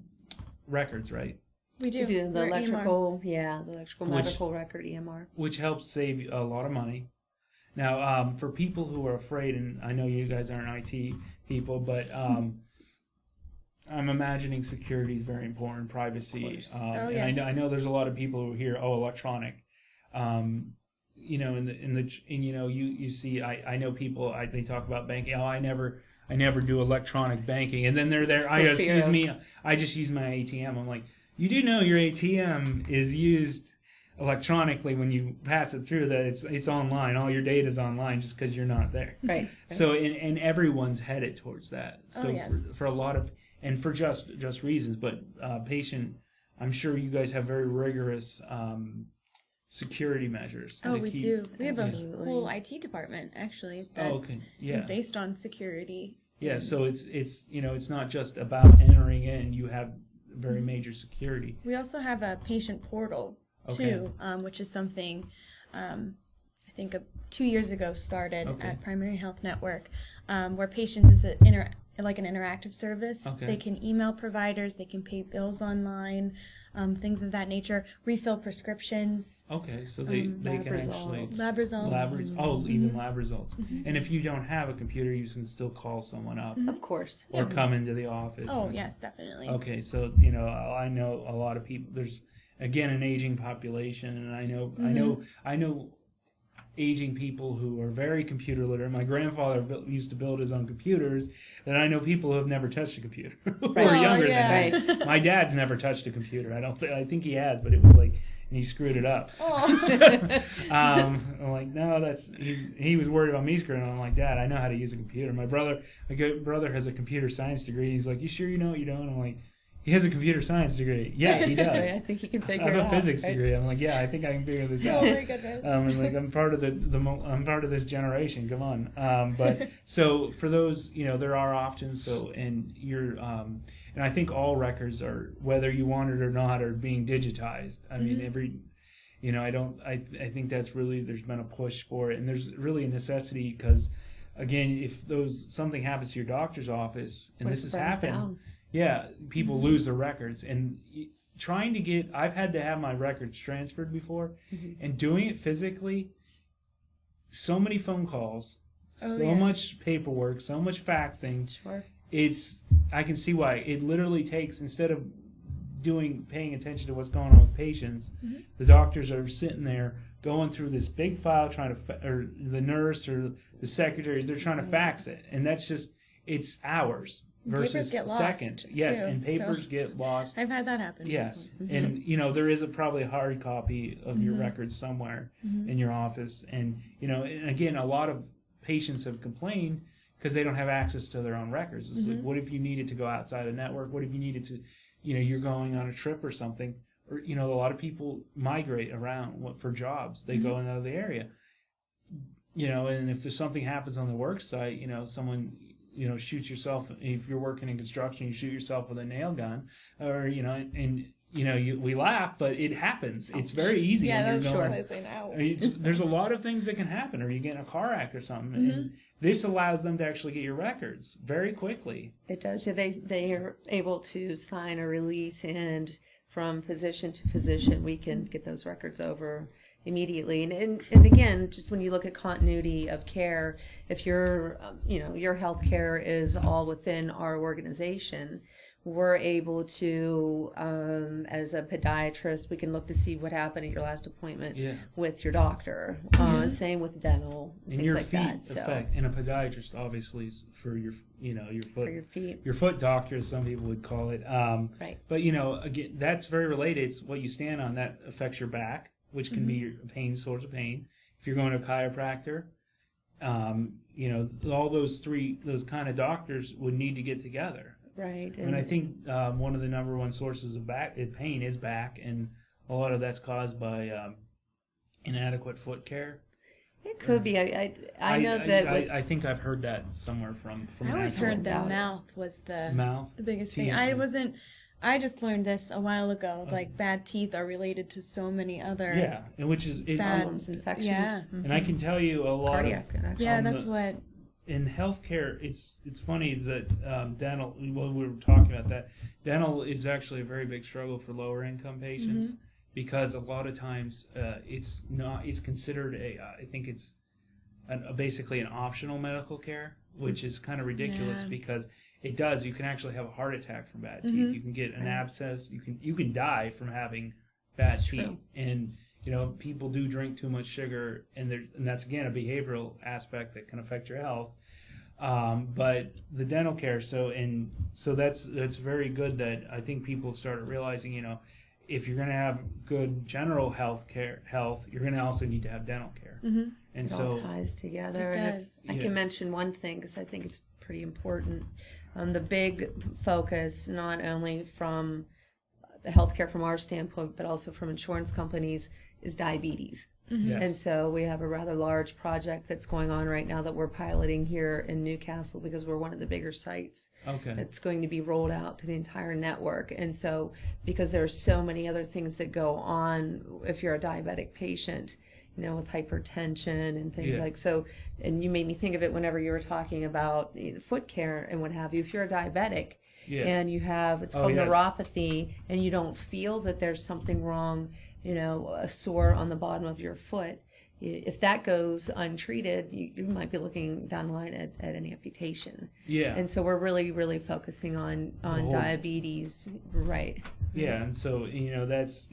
records, right? We do. The electrical, the electrical medical record, EMR. Which helps save a lot of money. Now, for people who are afraid, and I know you guys aren't IT people, but I'm imagining security is very important, privacy. And I know there's a lot of people who hear, electronic. You see, I know people, they talk about banking. I never do electronic banking, and then they're there. I just use my ATM. I'm like, you do know your ATM is used electronically when you pass it through, that it's online. All your data is online just because you're not there. Right. So and everyone's headed towards that. So for a lot of, and for just reasons, but patient, I'm sure you guys have very rigorous security measures. We do. We have a whole IT department actually that is based on security. Yeah. So it's not just about entering in. You have very major security. We also have a patient portal too, which is something I think 2 years ago started at Primary Health Network, where patients is like an interactive service. They can email providers, they can pay bills online, things of that nature, refill prescriptions. So they can actually lab results. Even lab results. And if you don't have a computer, you can still call someone up, of course, or come into the office. Yes, definitely. So I know a lot of people. There's again an aging population, and I know aging people who are very computer literate. My grandfather used to build his own computers, and I know people who have never touched a computer who are younger than me. My dad's never touched a computer. I think he has, but it was like, and he screwed it up. I'm like, no, he was worried about me screwing it up. I'm like, Dad, I know how to use a computer. My brother has a computer science degree. He's like, you sure you know what you're doing? I'm like, he has a computer science degree. Yeah, he does. I think he can figure it out. I have a physics degree. I'm like, I think I can figure this out. Oh my goodness. I'm part of I'm part of this generation. Come on. But so for those, there are options. So and and I think all records are, whether you want it or not, are being digitized. I mean, I think that's really, there's been a push for it, and there's really a necessity because, again, if something happens to your doctor's office, and this has happened. Yeah, people lose their records, and I've had to have my records transferred before, and doing it physically, so many phone calls, much paperwork, so much faxing. Sure. I can see why. It literally takes, instead of paying attention to what's going on with patients, the doctors are sitting there going through this big file or the nurse or the secretary, they're trying to fax it, and that's just, it's hours. Versus seconds. Yes, and papers get lost. I've had that happen. Yes, and there is probably a hard copy of your records somewhere in your office, and and again, a lot of patients have complained because they don't have access to their own records. It's like, what if you needed to go outside the network? What if you needed to, you're going on a trip or something, or a lot of people migrate around for jobs. They go out of the area, and if there's something happens on the work site, someone. Shoot yourself, if you're working in construction, you shoot yourself with a nail gun, or and we laugh, but it happens. It's very easy. Yeah, when that's you're going, what I say now. there's a lot of things that can happen, or you get in a car wreck or something. And this allows them to actually get your records very quickly. It does. Yeah, they are able to sign a release, and from physician to physician, we can get those records over immediately. And again, just when you look at continuity of care, if your your health care is all within our organization, we're able to, as a podiatrist, we can look to see what happened at your last appointment with your doctor. Same with dental, And things your like feet that. So affect, and a podiatrist obviously is for your your foot, for your feet. your foot doctor, as some people would call it. Right. But again, that's very related. It's what you stand on that affects your back, which can be your source of pain. If you're going to a chiropractor, all those kind of doctors would need to get together. Right. And I think one of the number one sources of pain is back, and a lot of that's caused by inadequate foot care. It could be. I know that. I think I've heard that somewhere from. I always an heard actual the mouth was the mouth, biggest teeth. thing. I just learned this a while ago. Like bad teeth are related to so many other and which is problems, infections. Yeah. And I can tell you a lot Cardiac, of actually. Yeah, that's what. In healthcare, it's funny is that dental. Well, we were talking about that. Dental is actually a very big struggle for lower income patients because a lot of times it's not. It's considered I think it's basically an optional medical care, which is kind of ridiculous because it does. You can actually have a heart attack from bad teeth. You can get an abscess. You can die from having bad teeth. True. And people do drink too much sugar, and that's again a behavioral aspect that can affect your health. But the dental care, so that's very good that I think people have started realizing, if you're going to have good general health, you're going to also need to have dental care. Mm-hmm. And it all ties together. It and does. I can mention one thing because I think it's pretty important. The big focus, not only from the healthcare from our standpoint, but also from insurance companies, is diabetes. Yes. And so we have a rather large project that's going on right now that we're piloting here in Newcastle because we're one of the bigger sites. Okay. That's going to be rolled out to the entire network. And so because there are so many other things that go on if you're a diabetic patient, with hypertension and things like so. And you made me think of it whenever you were talking about foot care and what have you. If you're a diabetic and you have, it's called neuropathy, and you don't feel that there's something wrong, a sore on the bottom of your foot, if that goes untreated, you might be looking down the line at an amputation. Yeah. And so we're really, really focusing on diabetes, right? Yeah, and so that's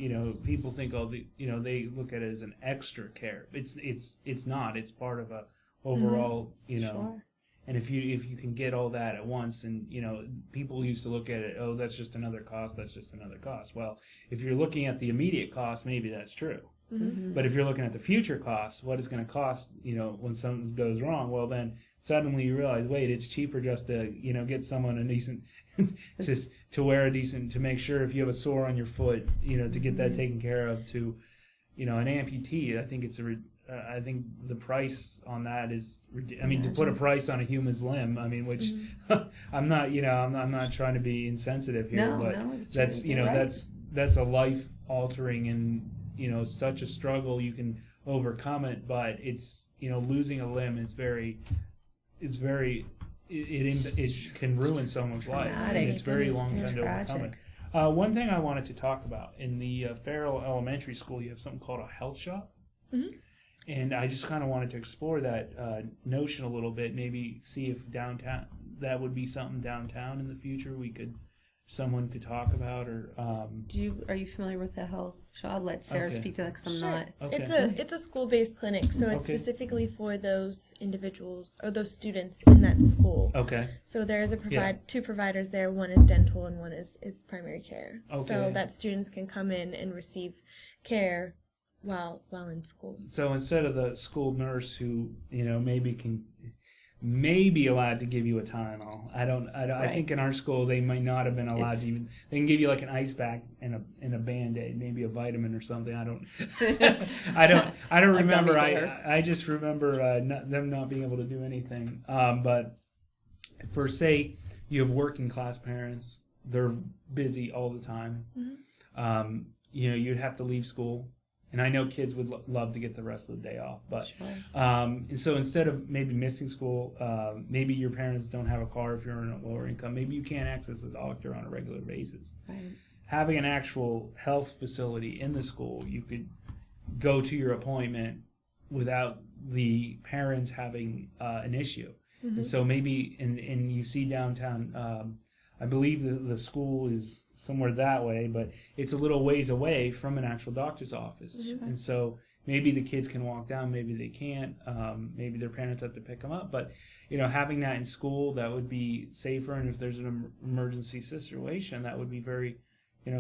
people think they look at it as an extra care. It's not. It's part of a overall Sure. And if you can get all that at once, and people used to look at it, oh, that's just another cost. That's just another cost. Well, if you're looking at the immediate cost, maybe that's true. Mm-hmm. But if you're looking at the future costs, what it's going to cost, when something goes wrong, well, then suddenly you realize, wait, it's cheaper just to, get someone a decent, just to wear a decent, to make sure if you have a sore on your foot, to get that taken care of, to, an amputee. I think the price on that is, to put a price on a human's limb, which I'm not, I'm not trying to be insensitive here, but that's, that's a life altering and, such a struggle. You can overcome it, but it's, losing a limb is it can ruin someone's life, and it's very long time to overcome it. One thing I wanted to talk about, in the Farrell Elementary School, you have something called a health shop. Mm-hmm. And I just kind of wanted to explore that notion a little bit, maybe see if downtown, that would be something downtown in the future someone could talk about, or are you familiar with the health shop? I'll let Sarah speak to that because I'm not. Okay. It's a school-based clinic, so it's specifically for those individuals or those students in that school. Okay. So there's two providers there. One is dental and one is primary care. Okay. So that students can come in and receive care while in school. So instead of the school nurse who may be allowed to give you a Tylenol, I think in our school they might not have been allowed to even. They can give you like an ice pack and a Band-Aid, maybe a vitamin or something. I don't remember. I just remember them not being able to do anything. But for, say, you have working class parents, they're busy all the time. Mm-hmm. you'd have to leave school. And I know kids would love to get the rest of the day off, but Sure. And so instead of maybe missing school, maybe your parents don't have a car if you're in a lower income. Maybe you can't access a doctor on a regular basis. Right. Having an actual health facility in the school, you could go to your appointment without the parents having an issue. And so maybe, and you see downtown, I believe the school is somewhere that way, but it's a little ways away from an actual doctor's office. And so maybe the kids can walk down, maybe they can't, maybe their parents have to pick them up. But, having that in school, that would be safer. And if there's an emergency situation, that would be very,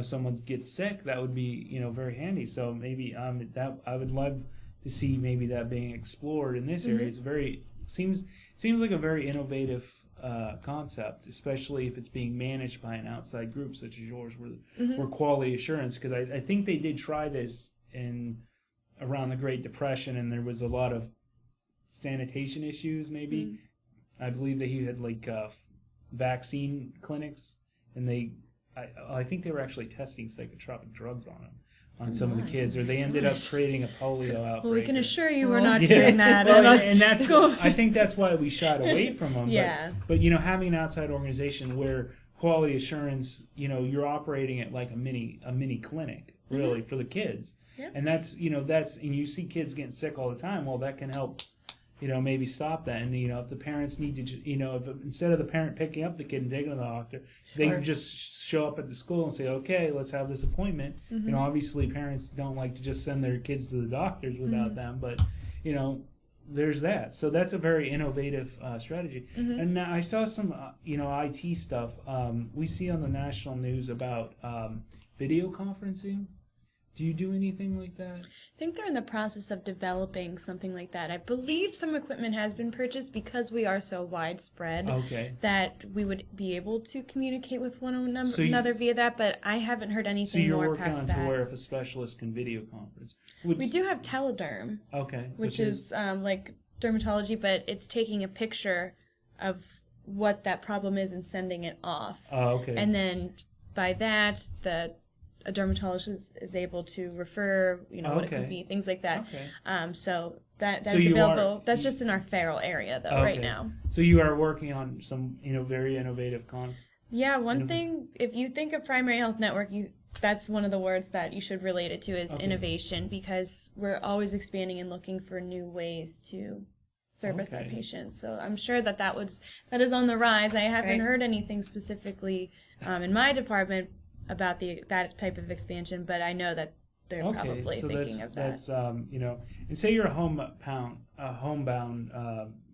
someone gets sick, that would be, very handy. So maybe that I would love to see maybe that being explored in this area. It's seems like a very innovative concept, especially if it's being managed by an outside group such as yours, where quality assurance. Because I think they did try this around the Great Depression, and there was a lot of sanitation issues. Maybe I believe that he had vaccine clinics, and I think they were actually testing psychotropic drugs on them. On some of the kids, or they ended up creating a polio outbreak. Well, we can assure you we're not doing that. Well, and that's I think that's why we shied away from them. Yeah. But having an outside organization where quality assurance, you're operating at like a mini clinic, really, for the kids. Yep. And that's and you see kids getting sick all the time. Well, that can help. Maybe stop that. And, if the parents need to, if instead of the parent picking up the kid and taking to the doctor, they can just show up at the school and say, okay, let's have this appointment. Obviously parents don't like to just send their kids to the doctors without them, but, there's that. So that's a very innovative strategy. And now I saw some, IT stuff. We see on the national news about video conferencing. Do you do anything like that? I think they're in the process of developing something like that. I believe some equipment has been purchased because we are so widespread that we would be able to communicate with one another via that, but I haven't heard anything more past that. So you're working on to where if a specialist can video conference. We do have telederm, which is like dermatology, but it's taking a picture of what that problem is and sending it off. And then by that, a dermatologist is able to refer, what it could be, things like that. So that's available. That's just in our feral area, though, right now. So you are working on some, very innovative cons. Yeah, one thing, if you think of Primary Health Network, that's one of the words that you should relate it to is innovation, because we're always expanding and looking for new ways to service our patients. So I'm sure that is on the rise. I haven't heard anything specifically in my department about that type of expansion, but I know that they're probably thinking of that. That's and say you're a homebound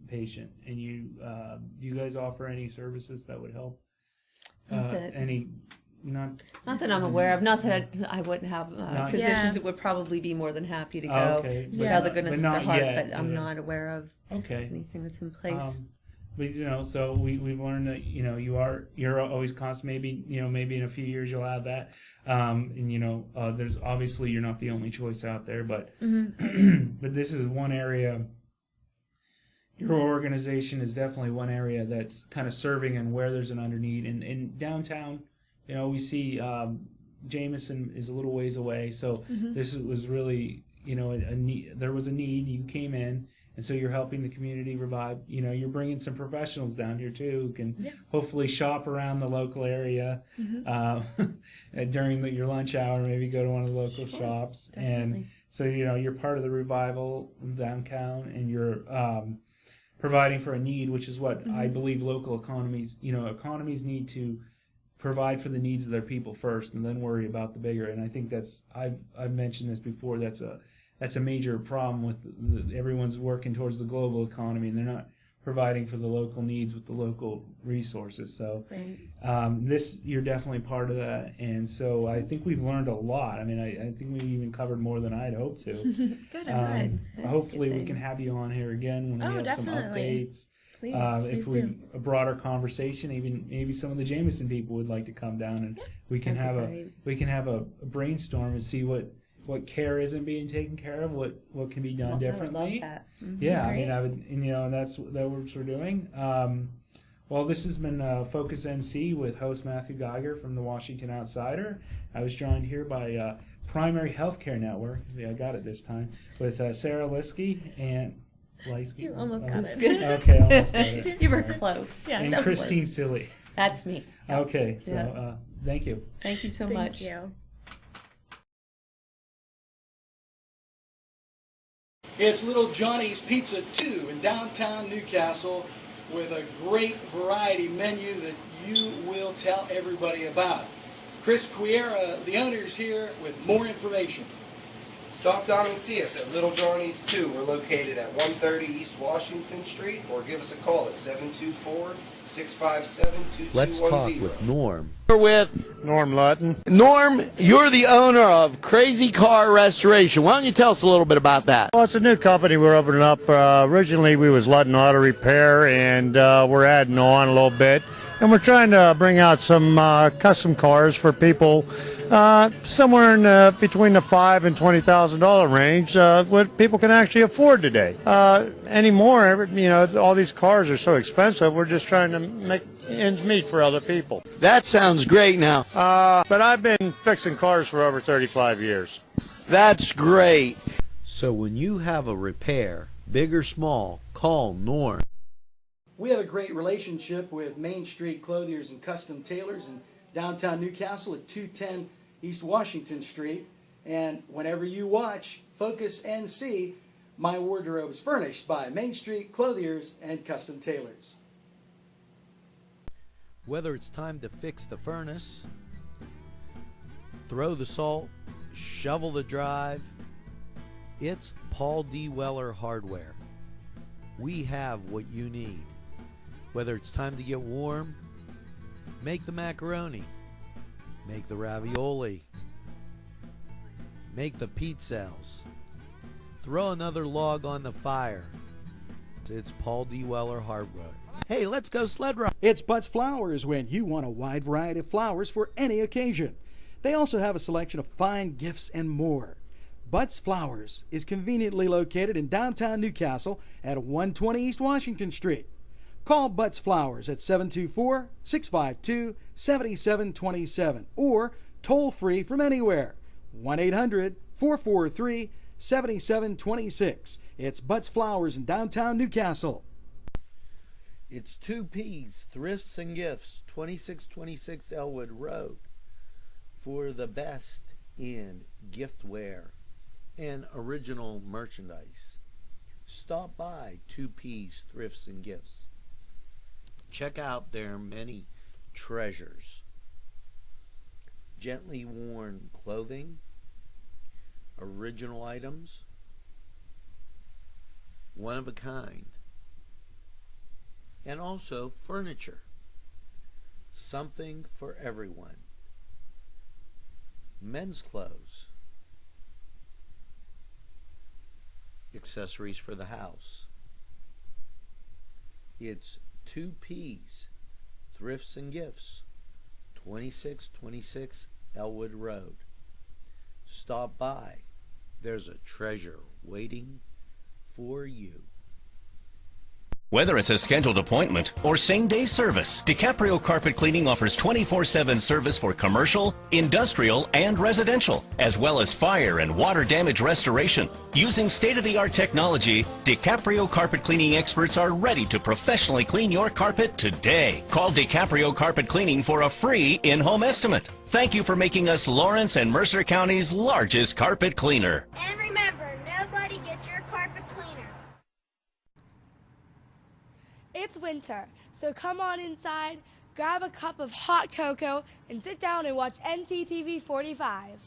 patient, and do you guys offer any services that would help? Not that I'm aware of. Not that I wouldn't have physicians that would probably be more than happy to go tell the goodness of their heart, but I'm not aware of anything that's in place. But so we've learned that you're always constant. Maybe maybe in a few years you'll have that. And there's obviously you're not the only choice out there, but but this is one area. Your organization is definitely one area that's kind of serving and where there's an under need. And in downtown, we see Jameson is a little ways away, so this was really a need. There was a need. You came in. And so you're helping the community revive. You're bringing some professionals down here too who can hopefully shop around the local area during your lunch hour. Maybe go to one of the local shops. Definitely. And so you're part of the revival downtown, and you're providing for a need, which is what I believe local economies. Economies need to provide for the needs of their people first, and then worry about the bigger. And I think I've mentioned this before. That's a major problem with everyone's working towards the global economy, and they're not providing for the local needs with the local resources. So you're definitely part of that. And so I think we've learned a lot. I mean, I think we even covered more than I'd hoped to. Good. Hopefully we can have you on here again when we have some updates. Please, if we a broader conversation, even maybe some of the Jameson people would like to come down, and we can have a brainstorm and see what care isn't being taken care of, what can be done differently. I would love that. Yeah, great. I mean, I would, and that's what we're doing. Well, this has been Focus NC with host Matthew Gieger from the Washington Outsider. I was joined here by Primary Healthcare Network. Yeah, I got it this time. With Sarah Liskey and Liskey. You almost got it. Okay, almost got it. You were close. Yeah, And so Christine close. Silly. That's me. Okay, so Yeah. thank you. Thank you so Thank much. you. It's Little Johnny's Pizza 2 in downtown Newcastle with a great variety menu that you will tell everybody about. Chris Quiera, the owner, is here with more information. Stop down and see us at Little Johnny's 2. We're located at 130 East Washington Street, or give us a call at 724-657-2210. Let's talk with Norm. We're with Norm Lutton. Norm, you're the owner of Crazy Car Restoration. Why don't you tell us a little bit about that? Well, it's a new company we're opening up. Originally, we was Lutton Auto Repair, and we're adding on a little bit. And we're trying to bring out some custom cars for people somewhere in between the $5,000 and $20,000 range, what people can actually afford today. Anymore, you know, all these cars are so expensive. We're just trying to make ends meet for other people. That sounds great now. But I've been fixing cars for over 35 years. That's great. So when you have a repair, big or small, call Norm. We have a great relationship with Main Street Clothiers and Custom Tailors in downtown Newcastle at 210 East Washington Street. And whenever you watch Focus NC, my wardrobe is furnished by Main Street Clothiers and Custom Tailors. Whether it's time to fix the furnace, throw the salt, shovel the drive, it's Paul D. Weller Hardware. We have what you need. Whether it's time to get warm, make the macaroni, make the ravioli, make the pizzelles, throw another log on the fire. It's Paul D. Weller Hardware. Hey, let's go sled ride. It's Butts Flowers when you want a wide variety of flowers for any occasion. They also have a selection of fine gifts and more. Butts Flowers is conveniently located in downtown Newcastle at 120 East Washington Street. Call Butts Flowers at 724-652-7727 or toll free from anywhere, 1-800-443-7726. It's Butts Flowers in downtown Newcastle. It's 2Ps, Thrifts and Gifts, 2626 Elwood Road, for the best in giftware and original merchandise. Stop by 2Ps, Thrifts and Gifts. Check out their many treasures. Gently worn clothing, original items, one of a kind, and also furniture. Something for everyone. Men's clothes, accessories for the house. It's 2Ps, Thrifts and Gifts, 2626 Elwood Road. Stop by. There's a treasure waiting for you. Whether it's a scheduled appointment or same-day service, DiCaprio Carpet Cleaning offers 24/7 service for commercial, industrial, and residential, as well as fire and water damage restoration. Using state-of-the-art technology, DiCaprio Carpet Cleaning experts are ready to professionally clean your carpet today. Call DiCaprio Carpet Cleaning for a free in-home estimate. Thank you for making us Lawrence and Mercer County's largest carpet cleaner. And remember, nobody gets your carpet cleaner. It's winter, so come on inside, grab a cup of hot cocoa, and sit down and watch NCTV 45.